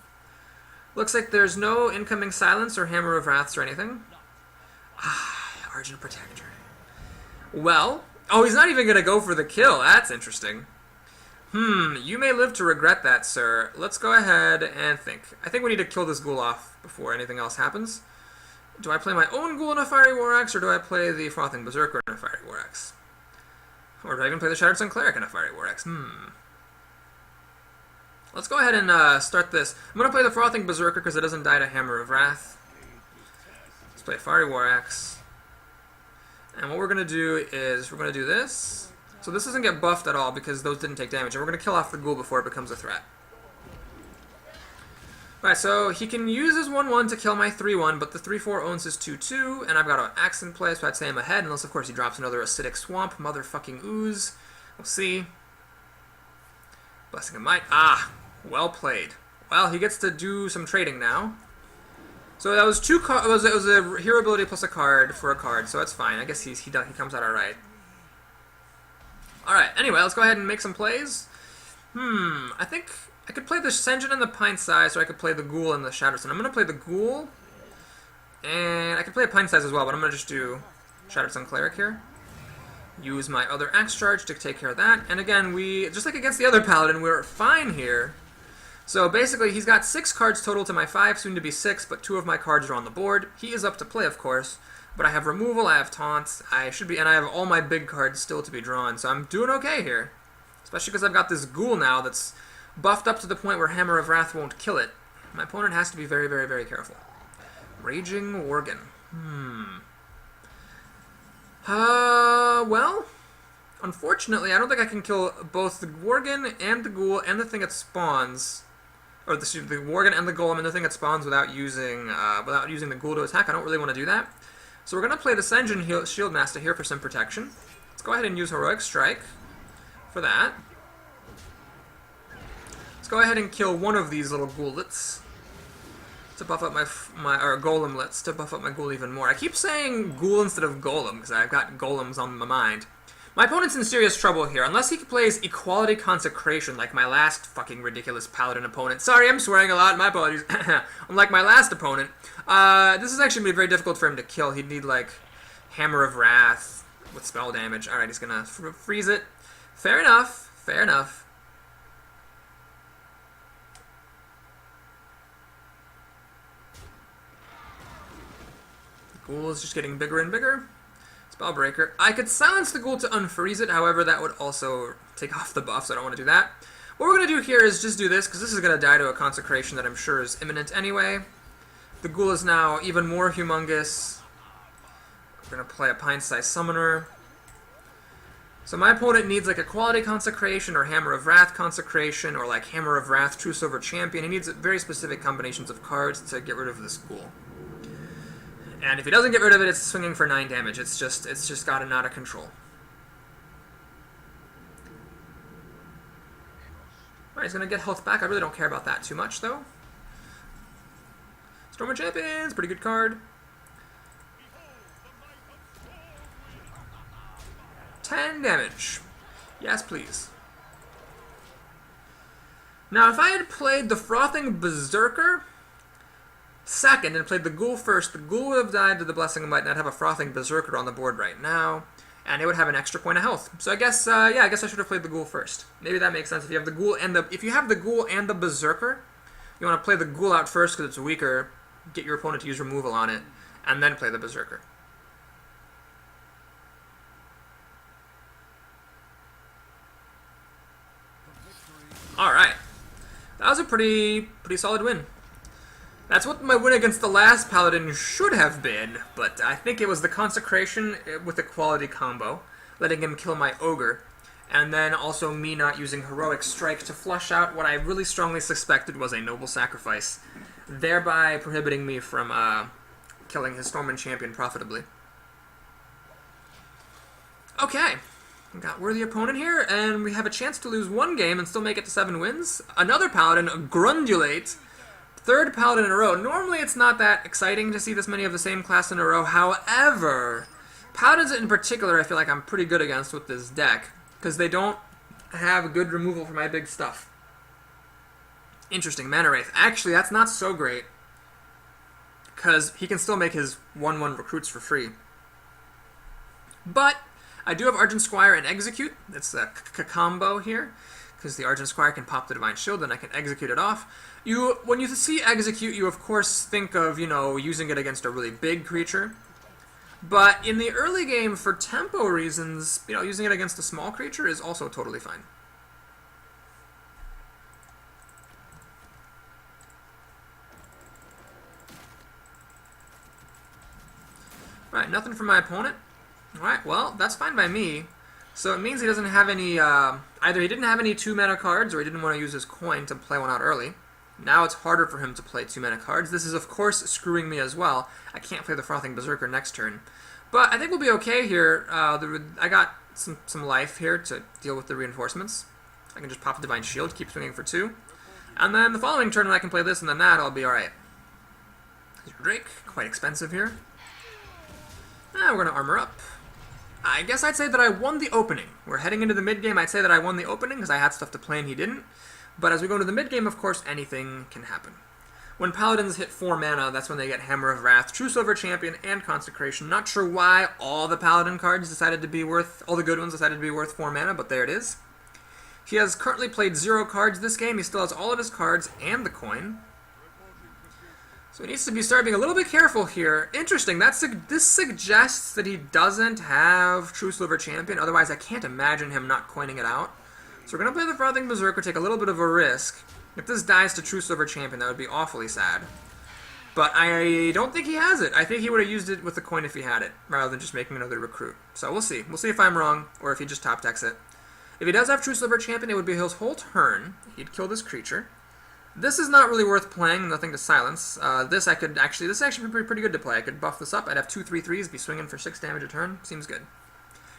Looks like there's no incoming silence or Hammer of Wraths or anything. Ah, Argent Protector. Well, oh, he's not even going to go for the kill. That's interesting. You may live to regret that, sir. Let's go ahead and think. I think we need to kill this Ghoul off before anything else happens. Do I play my own Ghoul in a Fiery War Axe, or do I play the Frothing Berserker in a Fiery War Axe? Or do I even play the Shattered Sun Cleric in a Fiery War Axe? Let's go ahead and start this. I'm going to play the Frothing Berserker because it doesn't die to Hammer of Wrath. Let's play Fiery War Axe. And what we're going to do is, we're going to do this. So this doesn't get buffed at all because those didn't take damage. And we're going to kill off the Ghoul before it becomes a threat. Alright, so he can use his 1/1 to kill my 3/1, but the 3/4 owns his 2/2, and I've got an axe in play, so I'd say I'm ahead, unless of course he drops another Acidic Swamp, motherfucking ooze. We'll see. Blessing of Might. Ah, well played. Well, he gets to do some trading now. So that was it was a hero ability plus a card for a card, so that's fine. I guess he comes out alright. Alright, anyway, let's go ahead and make some plays. I think I could play the Sen'jin and the Pint-Size, or I could play the Ghoul and the Shattered Sun. I'm going to play the Ghoul, and I could play a Pint-Size as well, but I'm going to just do Shattered Sun Cleric here. Use my other Axe Charge to take care of that. And again, just like against the other Paladin, we're fine here. So basically, he's got 6 cards total to my 5, soon to be 6, but 2 of my cards are on the board. He is up to play, of course, but I have Removal, I have Taunts, and I have all my big cards still to be drawn, so I'm doing okay here. Especially because I've got this Ghoul now that's buffed up to the point where Hammer of Wrath won't kill it. My opponent has to be very, very, very careful. Raging Worgen. Well, unfortunately, I don't think I can kill both the Worgen and the Ghoul and the thing it spawns, or the Worgen and the Golem and the thing it spawns without using the Ghoul to attack. I don't really want to do that. So we're going to play the Sen'jin Shieldmaster here for some protection. Let's go ahead and use Heroic Strike for that. Let's go ahead and kill one of these little Ghoulets to buff up or Golemlets to buff up my Ghoul even more. I keep saying Ghoul instead of Golem because I've got Golems on my mind. My opponent's in serious trouble here, unless he plays Equality Consecration like my last fucking ridiculous Paladin opponent. Sorry, I'm swearing a lot, my apologies. Unlike my last opponent, this is actually going to be very difficult for him to kill. He'd need, like, Hammer of Wrath with spell damage. Alright, he's going to freeze it. Fair enough, fair enough. The Ghoul is just getting bigger and bigger. Spellbreaker. I could silence the Ghoul to unfreeze it, however, that would also take off the buff, so I don't want to do that. What we're going to do here is just do this, because this is going to die to a Consecration that I'm sure is imminent anyway. The ghoul is now even more humongous. We're going to play a pint-sized summoner. So my opponent needs like a Quality Consecration or Hammer of Wrath Consecration or like Hammer of Wrath Truce Over Champion. He needs very specific combinations of cards to get rid of this ghoul. And if he doesn't get rid of it, it's swinging for 9 damage. It's just gotten out of control. Alright, he's going to get health back. I really don't care about that too much, though. Storm of Champions, pretty good card. 10 damage. Yes, please. Now, if I had played the Frothing Berserker second and played the Ghoul first, the Ghoul would have died to the Blessing of Might, and I'd have a Frothing Berserker on the board right now, and it would have an extra point of health. So I guess, yeah, I guess I should have played the Ghoul first. Maybe that makes sense. If you have the Ghoul and the Berserker, you want to play the Ghoul out first because it's weaker, get your opponent to use removal on it, and then play the Berserker. Alright. That was a pretty solid win. That's what my win against the last Paladin should have been, but I think it was the Consecration with the Quality combo, letting him kill my Ogre, and then also me not using Heroic Strike to flush out what I really strongly suspected was a Noble Sacrifice, thereby prohibiting me from killing his Stormwind Champion profitably. Okay. We got worthy opponent here, and we have a chance to lose 1 game and still make it to 7 wins. Another Paladin, Grundulate. 3rd Paladin in a row. Normally it's not that exciting to see this many of the same class in a row. However, Paladins in particular I feel like I'm pretty good against with this deck, because they don't have good removal for my big stuff. Interesting, Mana Wraith. Actually, that's not so great, because he can still make his 1/1 recruits for free. But I do have Argent Squire and Execute. That's the combo here, because the Argent Squire can pop the Divine Shield, and I can execute it off. When you see Execute, you of course think of, you know, using it against a really big creature. But in the early game, for tempo reasons, you know, using it against a small creature is also totally fine. Alright, nothing from my opponent. Alright, well, that's fine by me. So it means he doesn't have any, either he didn't have any 2-mana cards, or he didn't want to use his coin to play one out early. Now it's harder for him to play 2-mana cards. This is, of course, screwing me as well. I can't play the Frothing Berserker next turn. But I think we'll be okay here. I got some life here to deal with the reinforcements. I can just pop a Divine Shield, keep swinging for 2. And then the following turn when I can play this and then that, I'll be alright. Drake, quite expensive here. We're going to armor up. I guess I'd say that I won the opening. We're heading into the mid-game. I'd say that I won the opening because I had stuff to play and he didn't. But as we go into the mid-game, of course, anything can happen. When Paladins hit 4 mana, that's when they get Hammer of Wrath, Truce Over Champion, and Consecration. Not sure why all the Paladin cards decided to be worth, all the good ones decided to be worth 4 mana, but there it is. He has currently played 0 cards this game. He still has all of his cards and the coin. So he needs to start being a little bit careful here. Interesting, this suggests that he doesn't have Truce Over Champion, otherwise I can't imagine him not coining it out. So we're going to play the Frothing Berserker, take a little bit of a risk. If this dies to Truce Over Champion, that would be awfully sad. But I don't think he has it. I think he would have used it with the coin if he had it, rather than just making another recruit. So we'll see. We'll see if I'm wrong, or if he just top decks it. If he does have Truce Over Champion, it would be his whole turn. He'd kill this creature. This is not really worth playing, nothing to silence. This actually be pretty good to play. I could buff this up, I'd have 2 3/3s, be swinging for 6 damage a turn. Seems good.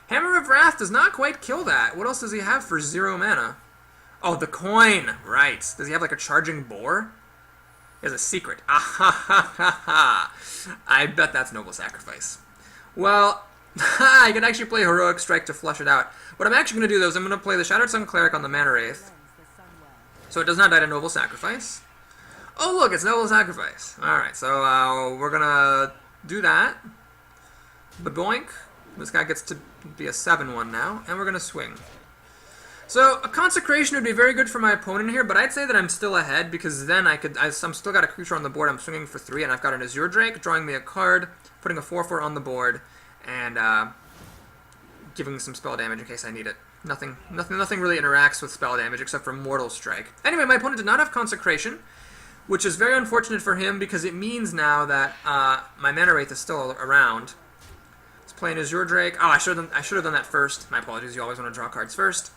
Hammer of Wrath does not quite kill that. What else does he have for 0 mana? Oh, the coin! Right. Does he have like a Charging Boar? He has a secret. Ah ha ha ha ha! I bet that's Noble Sacrifice. Well, I can actually play Heroic Strike to flush it out. What I'm actually going to do, though, is I'm going to play the Shattered Sun Cleric on the Mana Wraith, so it does not die to Noble Sacrifice. Oh, look, it's Noble Sacrifice. Alright, so we're going to do that. Boink. This guy gets to be a 7/1 now, and we're going to swing. So a Consecration would be very good for my opponent here, but I'd say that I'm still ahead, because then I'm still got a creature on the board, I'm swinging for 3, and I've got an Azure Drake, drawing me a card, putting a 4/4 on the board, and giving some spell damage in case I need it. Nothing really interacts with spell damage except for Mortal Strike. Anyway, my opponent did not have Consecration, which is very unfortunate for him because it means now that my Mana Wraith is still around. He's playing Azure Drake. Oh, I should have done that first. My apologies. You always want to draw cards first.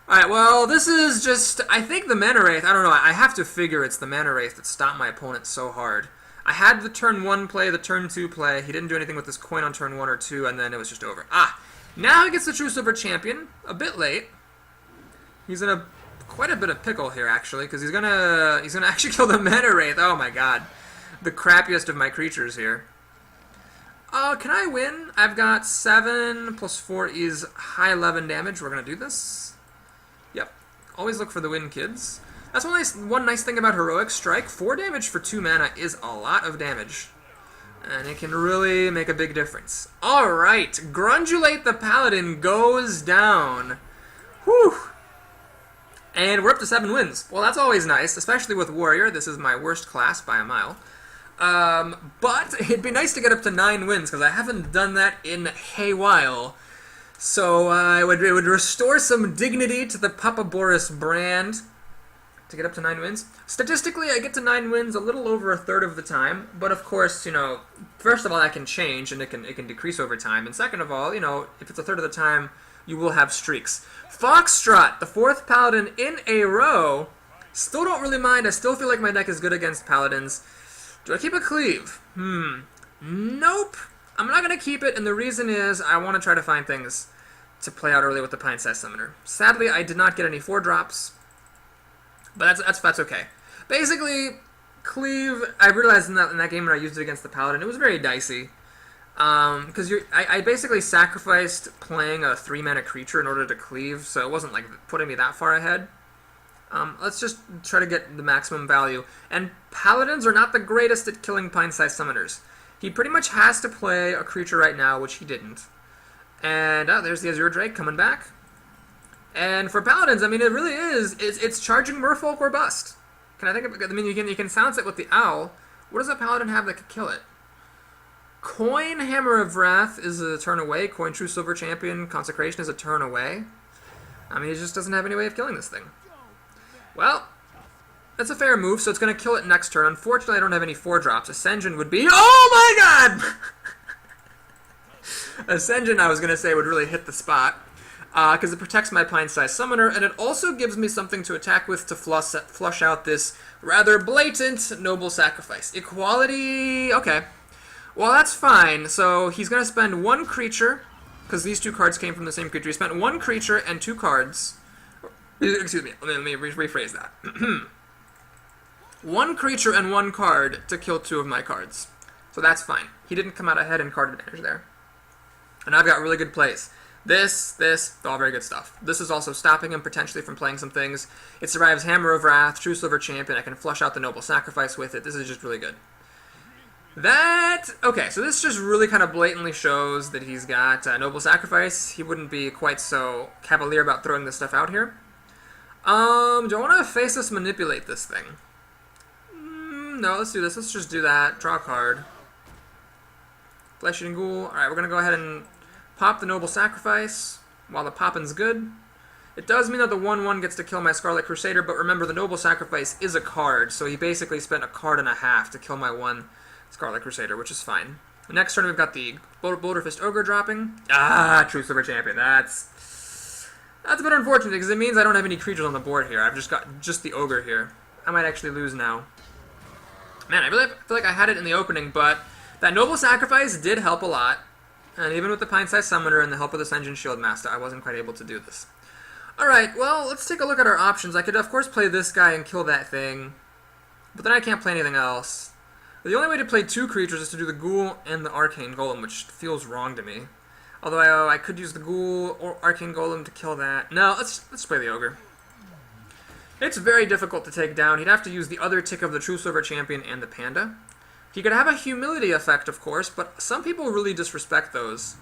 Alright, well, this is just... I think the Mana Wraith... I don't know. I have to figure it's the Mana Wraith that stopped my opponent so hard. I had the turn 1 play, the turn 2 play. He didn't do anything with this coin on turn 1 or 2, and then it was just over. Ah! Now he gets the True Silver Champion. A bit late. He's in quite a bit of pickle here, actually, because he's gonna actually kill the Mana Wraith. Oh my god. The crappiest of my creatures here. Can I win? I've got 7 plus 4 is high 11 damage. We're gonna do this. Yep. Always look for the win, kids. That's one nice thing about Heroic Strike. 4 damage for 2 mana is a lot of damage. And it can really make a big difference. Alright, Grungulate the Paladin goes down. Whew. And we're up to 7 wins. Well, that's always nice, especially with Warrior. This is my worst class by a mile. But it'd be nice to get up to 9 wins, because I haven't done that in a while. So it would restore some dignity to the Papa Boris brand to get up to 9 wins. Statistically, I get to 9 wins a little over a third of the time, but of course, you know, first of all, that can change and it can decrease over time, and second of all, you know, if it's a third of the time, you will have streaks. Foxtrot, the 4th Paladin in a row. Still don't really mind. I still feel like my deck is good against Paladins. Do I keep a Cleave? Nope. I'm not going to keep it, and the reason is I want to try to find things to play out early with the Pint-Sized Summoner. Sadly, I did not get any 4-drops. But that's okay. Basically, Cleave, I realized in that game when I used it against the Paladin, it was very dicey. Because I basically sacrificed playing a 3-mana creature in order to Cleave, so it wasn't like putting me that far ahead. Let's just try to get the maximum value. And Paladins are not the greatest at killing Pint-Sized Summoners. He pretty much has to play a creature right now, which he didn't. And there's the Azure Drake coming back. And for Paladins, I mean, it really is. It's charging Merfolk or bust. Can I think of? I mean, you can silence it with the Owl. What does a Paladin have that could kill it? Coin Hammer of Wrath is a turn away. Coin True Silver Champion Consecration is a turn away. I mean, he just doesn't have any way of killing this thing. Well, that's a fair move, so it's going to kill it next turn. Unfortunately, I don't have any 4-drops. Ascension would be... Oh my god! Ascension, I was going to say, would really hit the spot. Because it protects my Pint-Sized Summoner, and it also gives me something to attack with to flush out this rather blatant Noble Sacrifice. Equality... Okay. Well, that's fine. So he's going to spend 1 creature, because these 2 cards came from the same creature. He spent 1 creature and 2 cards. Excuse me. Let me rephrase that. 1 creature and 1 card to kill 2 of my cards. So that's fine. He didn't come out ahead in card advantage there. And I've got really good plays. This, all very good stuff. This is also stopping him potentially from playing some things. It survives Hammer of Wrath, True Silver Champion. I can flush out the Noble Sacrifice with it. This is just really good. Okay, so this just really kind of blatantly shows that he's got Noble Sacrifice. He wouldn't be quite so cavalier about throwing this stuff out here. Do I want to face this, manipulate this thing? No, let's do this. Let's just do that. Draw a card. Flesh-Eating Ghoul. Alright, we're going to go ahead and pop the Noble Sacrifice while the poppin's good. It does mean that the 1/1 gets to kill my Scarlet Crusader, but remember, the Noble Sacrifice is a card, so he basically spent a card and a half to kill my 1 Scarlet Crusader, which is fine. Next turn, we've got the Boulder Fist Ogre dropping. True Silver Champion. That's a bit unfortunate, because it means I don't have any creatures on the board here. I've just got the Ogre here. I might actually lose now. Man, I really feel like I had it in the opening, but that Noble Sacrifice did help a lot. And even with the Pint-Sized Summoner and the help of the Ascension Shieldmaster, I wasn't quite able to do this. Alright, well, let's take a look at our options. I could, of course, play this guy and kill that thing, but then I can't play anything else. The only way to play 2 creatures is to do the Ghoul and the Arcane Golem, which feels wrong to me. Although I could use the Ghoul or Arcane Golem to kill that. No, let's play the Ogre. It's very difficult to take down. He'd have to use the other tick of the True Silver Champion and the Panda. He could have a humility effect, of course, but some people really disrespect those.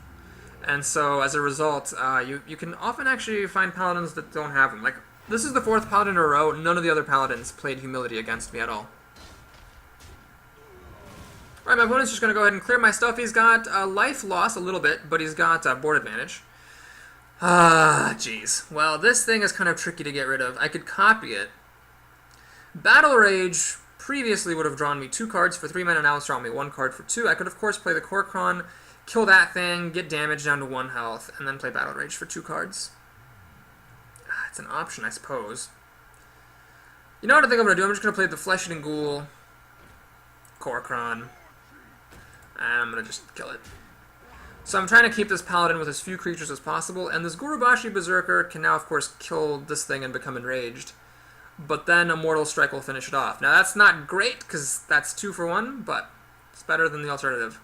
And so, as a result, you can often actually find Paladins that don't have them. Like, this is the 4th Paladin in a row. None of the other Paladins played humility against me at all. Alright, my opponent's just going to go ahead and clear my stuff. He's got life loss a little bit, but he's got board advantage. Jeez. Well, this thing is kind of tricky to get rid of. I could copy it. Battle Rage previously would have drawn me 2 cards for 3 mana, now it's drawn me 1 card for 2. I could, of course, play the Kor'kron, kill that thing, get damage down to 1 health, and then play Battle Rage for 2 cards. It's an option, I suppose. You know what I think I'm going to do? I'm just going to play the Flesh-Eating Ghoul, Kor'kron, and I'm going to just kill it. So I'm trying to keep this Paladin with as few creatures as possible, and this Gurubashi Berserker can now, of course, kill this thing and become enraged. But then a Mortal Strike will finish it off. Now that's not great, because that's 2 for 1, but it's better than the alternative.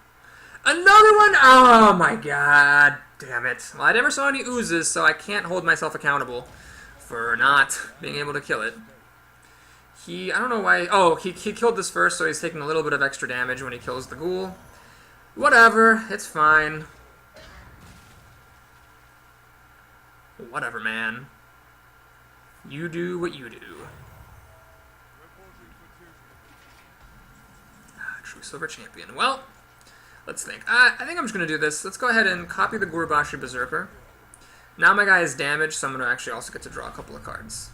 Another one! Oh my god, damn it. Well, I never saw any oozes, so I can't hold myself accountable for not being able to kill it. I don't know why, oh, he killed this first, so he's taking a little bit of extra damage when he kills the ghoul. Whatever, it's fine. Whatever, man. You do what you do. True Silver Champion. Well, let's think. I think I'm just going to do this. Let's go ahead and copy the Gurubashi Berserker. Now my guy is damaged, so I'm going to actually also get to draw a couple of cards.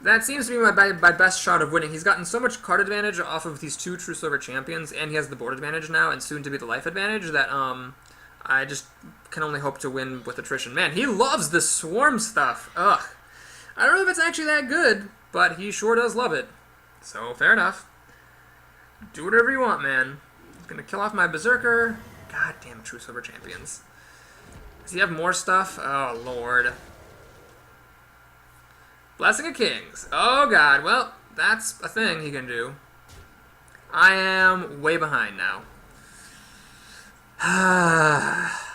That seems to be my best shot of winning. He's gotten so much card advantage off of these 2 True Silver Champions, and he has the board advantage now, and soon to be the life advantage, that I just can only hope to win with attrition. Man, he loves this swarm stuff. Ugh. I don't know if it's actually that good, but he sure does love it. So, fair enough. Do whatever you want, man. He's gonna kill off my Berserker. God damn True Silver Champions. Does he have more stuff? Oh, Lord. Blessing of Kings. Oh, God. Well, that's a thing he can do. I am way behind now.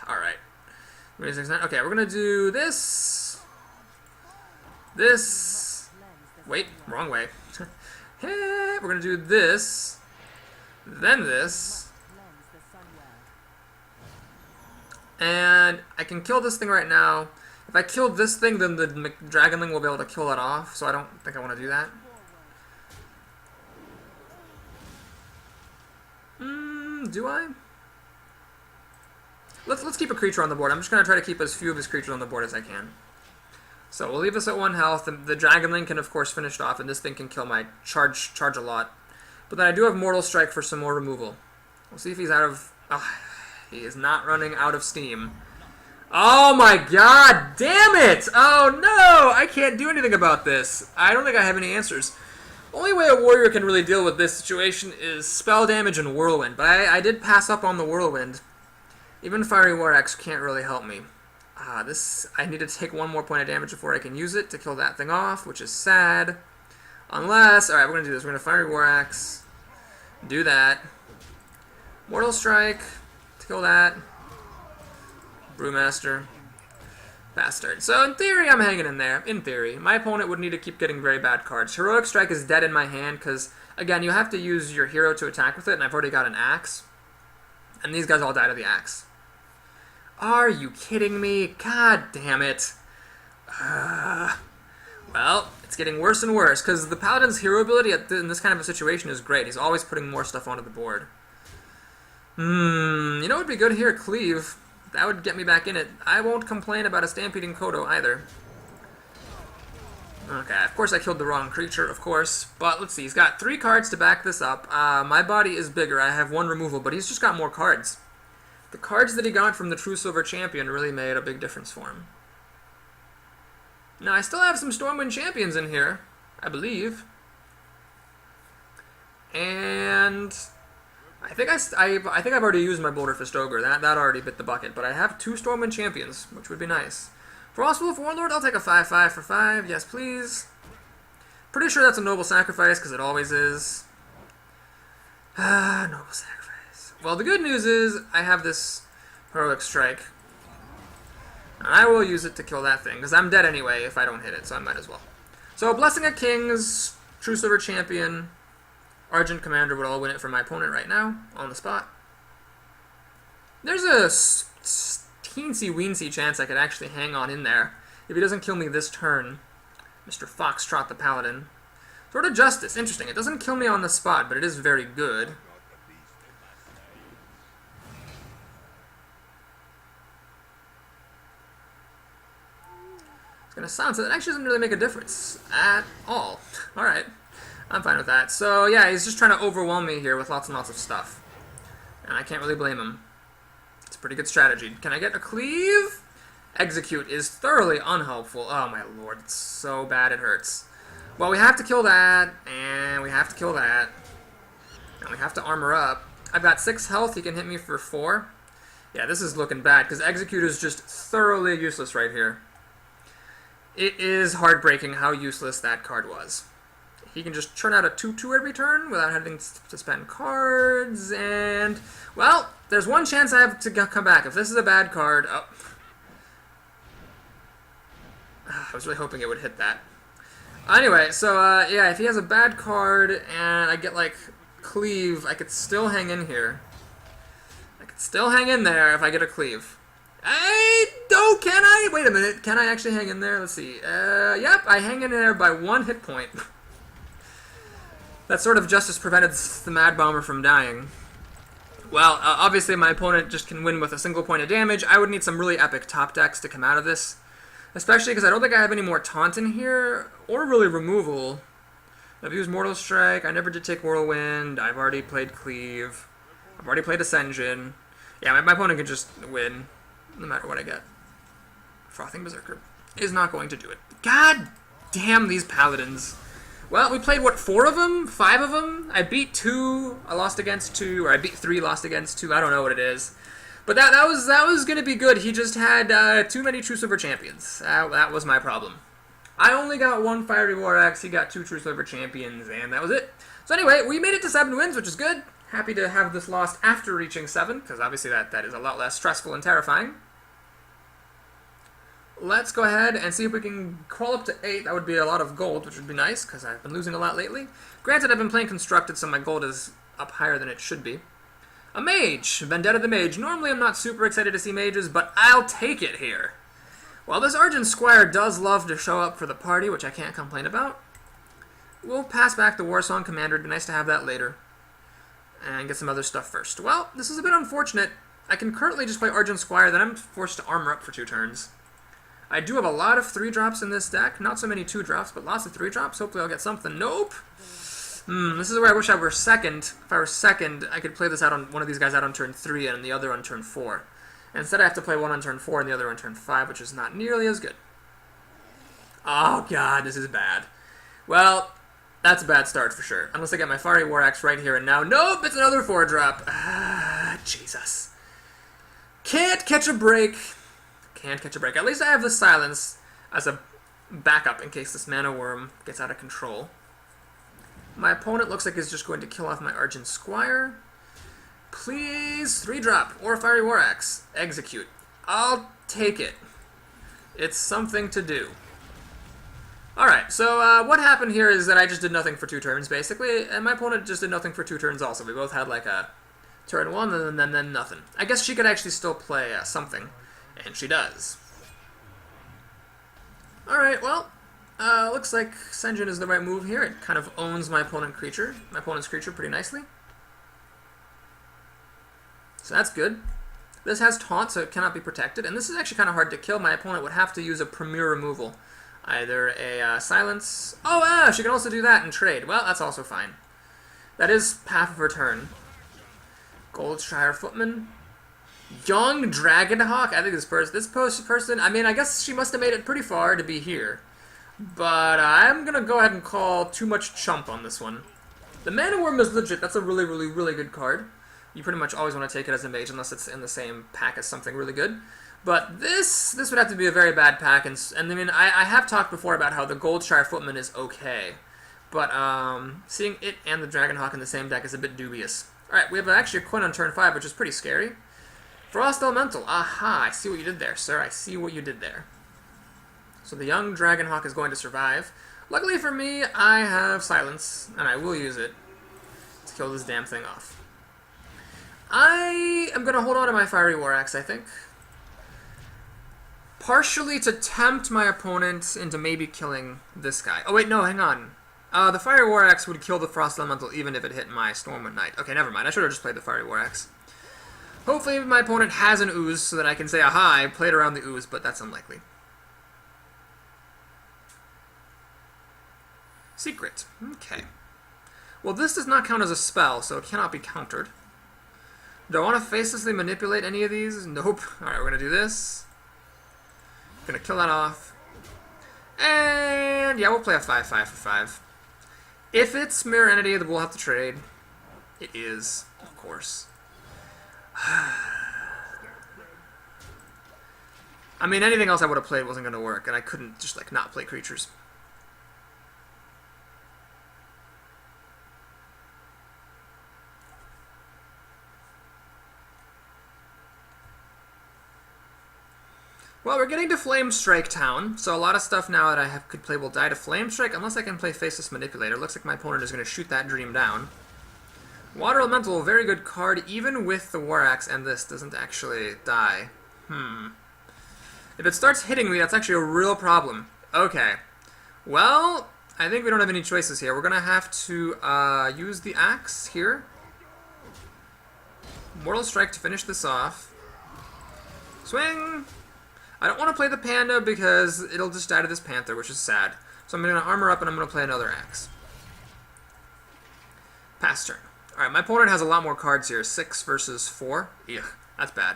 Alright. Okay, we're going to do this. This. Wait, wrong way. We're going to do this. Then this. And I can kill this thing right now. If I kill this thing, then the Dragonling will be able to kill it off, so I don't think I want to do that. Do I? Let's keep a creature on the board. I'm just going to try to keep as few of his creatures on the board as I can. So we'll leave this at 1 health. The Dragonling can, of course, finish it off, and this thing can kill my charge a lot. But then I do have Mortal Strike for some more removal. We'll see if he's out of... he is not running out of steam. Oh my god, damn it! Oh no, I can't do anything about this. I don't think I have any answers. The only way a warrior can really deal with this situation is spell damage and whirlwind, but I did pass up on the whirlwind. Even Fiery War Axe can't really help me. I need to take 1 more point of damage before I can use it to kill that thing off, which is sad. Unless, alright, we're going to do this. We're going to Fiery War Axe, do that. Mortal Strike, to kill that. Brewmaster. Bastard. So in theory, I'm hanging in there. In theory. My opponent would need to keep getting very bad cards. Heroic Strike is dead in my hand because, again, you have to use your hero to attack with it, and I've already got an axe. And these guys all died of the axe. Are you kidding me? God damn it. Well, it's getting worse and worse, because the Paladin's hero ability in this kind of a situation is great. He's always putting more stuff onto the board. You know what would be good here? Cleave. That would get me back in it. I won't complain about a Stampeding Kodo either. Okay, of course I killed the wrong creature, of course. But let's see, he's got 3 cards to back this up. My body is bigger. I have 1 removal, but he's just got more cards. The cards that he got from the True Silver Champion really made a big difference for him. Now, I still have some Stormwind Champions in here, I believe. And I think I've already used my Boulder Fist Ogre. That already bit the bucket. But I have 2 Stormwind Champions, which would be nice. Frostwolf Warlord, I'll take a 5/5 for 5. Yes, please. Pretty sure that's a noble sacrifice, because it always is. Noble sacrifice. Well, the good news is I have this Heroic Strike. And I will use it to kill that thing, because I'm dead anyway if I don't hit it, so I might as well. So, Blessing of Kings, True Silver Champion, Argent Commander would all win it for my opponent right now, on the spot. There's a teensy-weensy chance I could actually hang on in there. If he doesn't kill me this turn, Mr. Foxtrot the Paladin. Sword of Justice, interesting. It doesn't kill me on the spot, but it is very good. It's going to silence it. That actually doesn't really make a difference at all. Alright. I'm fine with that. So yeah, he's just trying to overwhelm me here with lots and lots of stuff. And I can't really blame him. It's a pretty good strategy. Can I get a cleave? Execute is thoroughly unhelpful. Oh my lord, it's so bad it hurts. Well, we have to kill that, and we have to kill that. And we have to armor up. I've got 6 health, he can hit me for 4. Yeah, this is looking bad, because Execute is just thoroughly useless right here. It is heartbreaking how useless that card was. He can just churn out a 2/2 every turn without having to spend cards, and, well, there's one chance I have to come back. If this is a bad card, oh. I was really hoping it would hit that. Anyway, so, yeah, if he has a bad card and I get, like, cleave, I could still hang in here. I could still hang in there if I get a cleave. Oh, can I? Wait a minute. Can I actually hang in there? Let's see. Yep, I hang in there by 1 hit point. That sort of justice prevented the Mad Bomber from dying. Well, obviously my opponent just can win with a single point of damage. I would need some really epic top decks to come out of this. Especially because I don't think I have any more taunt in here, or really removal. I've used Mortal Strike, I never did take Whirlwind, I've already played Cleave, I've already played Ascension. Yeah, my opponent can just win, no matter what I get. Frothing Berserker is not going to do it. God damn these Paladins. Well, we played, what, 4 of them? 5 of them? I beat 2, I lost against 2, or I beat 3, lost against 2, I don't know what it is. But that was going to be good. He just had too many True Silver Champions. That was my problem. I only got 1 Fiery War Axe, he got 2 True Silver Champions, and that was it. So anyway, we made it to 7 wins, which is good. Happy to have this lost after reaching 7, because obviously that is a lot less stressful and terrifying. Let's go ahead and see if we can crawl up to 8. That would be a lot of gold, which would be nice, because I've been losing a lot lately. Granted, I've been playing Constructed, so my gold is up higher than it should be. A mage! Vendetta the Mage. Normally I'm not super excited to see mages, but I'll take it here. Well, this Argent Squire does love to show up for the party, which I can't complain about. We'll pass back the Warsong Commander. It'd be nice to have that later. And get some other stuff first. Well, this is a bit unfortunate. I can currently just play Argent Squire, then I'm forced to armor up for 2 turns. I do have a lot of 3-drops in this deck. Not so many 2-drops, but lots of 3-drops. Hopefully I'll get something. Nope! This is where I wish I were second. If I were second, I could play this out on one of these guys out on turn 3 and the other on turn 4. Instead, I have to play one on turn 4 and the other on turn 5, which is not nearly as good. Oh god, this is bad. Well, that's a bad start for sure. Unless I get my Fiery War Axe right here and now. Nope, it's another 4-drop. Ah, Jesus. Can't catch a break. Can't catch a break. At least I have the Silence as a backup in case this Mana Worm gets out of control. My opponent looks like he's just going to kill off my Argent Squire. Please, 3-drop or Fiery War Axe. Execute. I'll take it. It's something to do. Alright, so what happened here is that I just did nothing for 2 turns, basically, and my opponent just did nothing for 2 turns also. We both had like a turn 1 and then nothing. I guess she could actually still play something, and she does. Alright, well, looks like Senjin is the right move here. It kind of owns my opponent's creature pretty nicely. So that's good. This has taunt, so it cannot be protected, and this is actually kind of hard to kill. My opponent would have to use a premier removal. Either a silence... Oh, she can also do that and trade. Well, that's also fine. That is half of her turn. Goldshire Footman. Young Dragonhawk. I think this person... I mean, I guess she must have made it pretty far to be here. But I'm going to go ahead and call too much chump on this one. The Mana Worm is legit. That's a really, really, really good card. You pretty much always want to take it as a mage unless it's in the same pack as something really good. But this would have to be a very bad pack, and I mean, I have talked before about how the Goldshire Footman is okay, but seeing it and the Dragonhawk in the same deck is a bit dubious. Alright, we have actually a coin on turn 5, which is pretty scary. Frost Elemental. Aha, I see what you did there, sir. I see what you did there. So the young Dragonhawk is going to survive. Luckily for me, I have Silence, and I will use it to kill this damn thing off. I am going to hold on to my Fiery War Axe, I think. Partially to tempt my opponent into maybe killing this guy. Oh wait, no, hang on. The Fiery War Axe would kill the Frost Elemental even if it hit my Stormwind Knight. Okay, never mind. I should have just played the Fiery War Axe. Hopefully my opponent has an Ooze so that I can say, aha, I played around the Ooze, but that's unlikely. Secret. Okay. Well, this does not count as a spell, so it cannot be countered. Do I want to facelessly manipulate any of these? Nope. Alright, we're going to do this. Going to kill that off. And yeah, we'll play a 5/5 for 5. If it's Mirror Entity, then we'll have to trade. It is, of course. I mean, anything else I would have played wasn't going to work, and I couldn't just, like, not play creatures. Well, we're getting to Flame Strike Town, so a lot of stuff now that I could play will die to Flame Strike, unless I can play Faceless Manipulator. Looks like my opponent is going to shoot that dream down. Water Elemental, very good card, even with the War Axe, and this doesn't actually die. If it starts hitting me, that's actually a real problem. Okay. Well, I think we don't have any choices here. We're going to have to use the Axe here. Mortal Strike to finish this off. Swing! I don't want to play the Panda because it'll just die to this Panther, which is sad. So I'm going to armor up and I'm going to play another Axe. Pass turn. Alright, my opponent has a lot more cards here. 6 versus 4. Ugh, that's bad.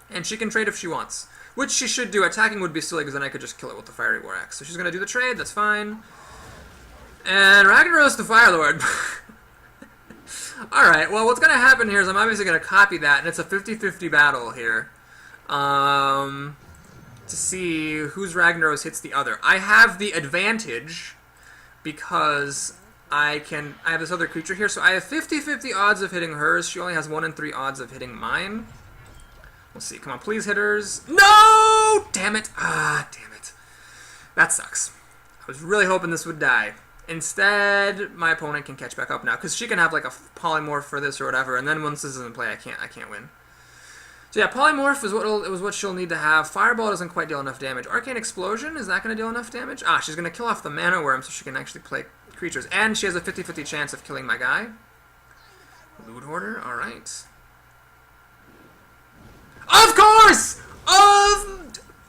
And she can trade if she wants. Which she should do. Attacking would be silly because then I could just kill it with the Fiery War Axe. So she's going to do the trade, that's fine. And Ragnaros the Fire Lord. Alright, well what's going to happen here is I'm obviously going to copy that, and it's a 50-50 battle here. To see whose Ragnaros hits the other. I have the advantage because I have this other creature here, so I have 50-50 odds of hitting hers. She only has 1 in 3 odds of hitting mine. We'll see. Come on, please hit hers. No! Damn it. Ah, damn it. That sucks. I was really hoping this would die. Instead, my opponent can catch back up now, because she can have like a polymorph for this or whatever, and then once this is in play, I can't win. So yeah, polymorph is what she'll need to have. Fireball doesn't quite deal enough damage. Arcane Explosion, is that going to deal enough damage? Ah, she's going to kill off the Mana Worm so she can actually play creatures. And she has a 50-50 chance of killing my guy. Loot Hoarder, alright. Of course!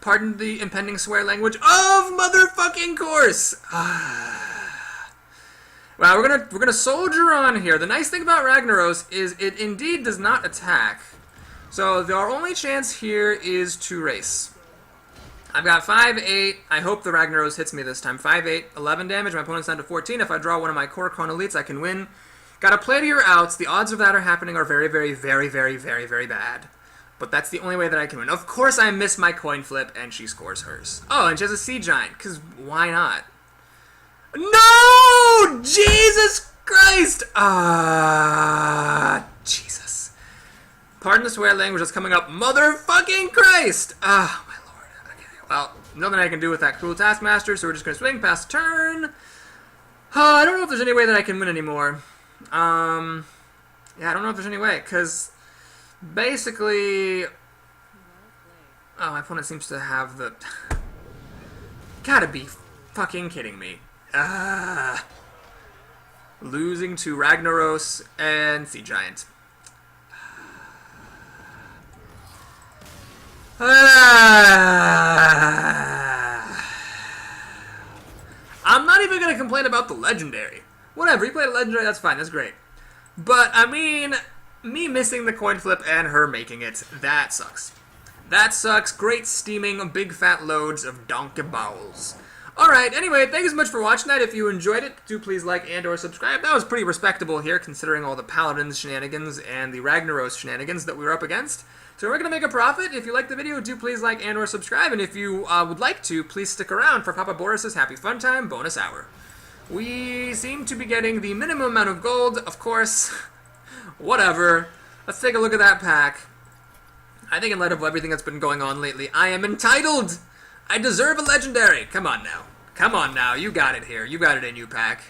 Pardon the impending swear language. Of motherfucking course! Well, we're gonna soldier on here. The nice thing about Ragnaros is it indeed does not attack. So our only chance here is to race. I've got 5-8. I hope the Ragnaros hits me this time. 5-8, 11 damage. My opponent's down to 14. If I draw one of my core Chrono Elites, I can win. Gotta play to your outs. The odds of that are happening are very, very, very, very, very, very bad. But that's the only way that I can win. Of course I miss my coin flip, and she scores hers. Oh, and she has a Sea Giant, because why not? No! Jesus Christ! Jesus. Pardon the swear language that's coming up. Motherfucking Christ! Ah, my lord. Okay, well, nothing I can do with that cruel Taskmaster, so we're just going to swing past turn. I don't know if there's any way that I can win anymore. Yeah, I don't know if there's any way, because basically... Oh, my opponent seems to have the... Gotta be fucking kidding me. Losing to Ragnaros and Sea Giant. I'm not even going to complain about the Legendary. Whatever, you played a Legendary, that's fine, that's great. But, I mean, me missing the coin flip and her making it, that sucks. That sucks. Great steaming, big fat loads of donkey bowels. Alright, anyway, thank you so much for watching that. If you enjoyed it, do please like and or subscribe. That was pretty respectable here, considering all the Paladins shenanigans and the Ragnaros shenanigans that we were up against. So we're going to make a profit. If you liked the video, do please like and or subscribe. And if you would like to, please stick around for Papa Boris's Happy Fun Time bonus hour. We seem to be getting the minimum amount of gold, of course. Whatever. Let's take a look at that pack. I think in light of everything that's been going on lately, I am entitled. I deserve a Legendary. Come on now. Come on now. You got it here. You got it in you, pack.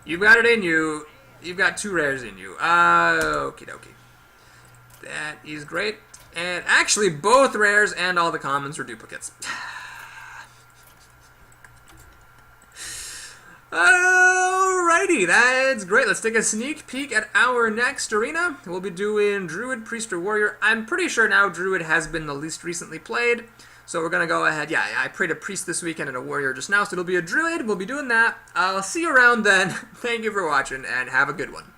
You got it in you. You've got 2 rares in you. Okie dokie. That is great. And actually, both rares and all the commons were duplicates. Alrighty, that's great. Let's take a sneak peek at our next arena. We'll be doing Druid, Priest, or Warrior. I'm pretty sure now Druid has been the least recently played. So we're going to go ahead. Yeah, I prayed a priest this weekend and a warrior just now, so it'll be a druid. We'll be doing that. I'll see you around then. Thank you for watching, and have a good one.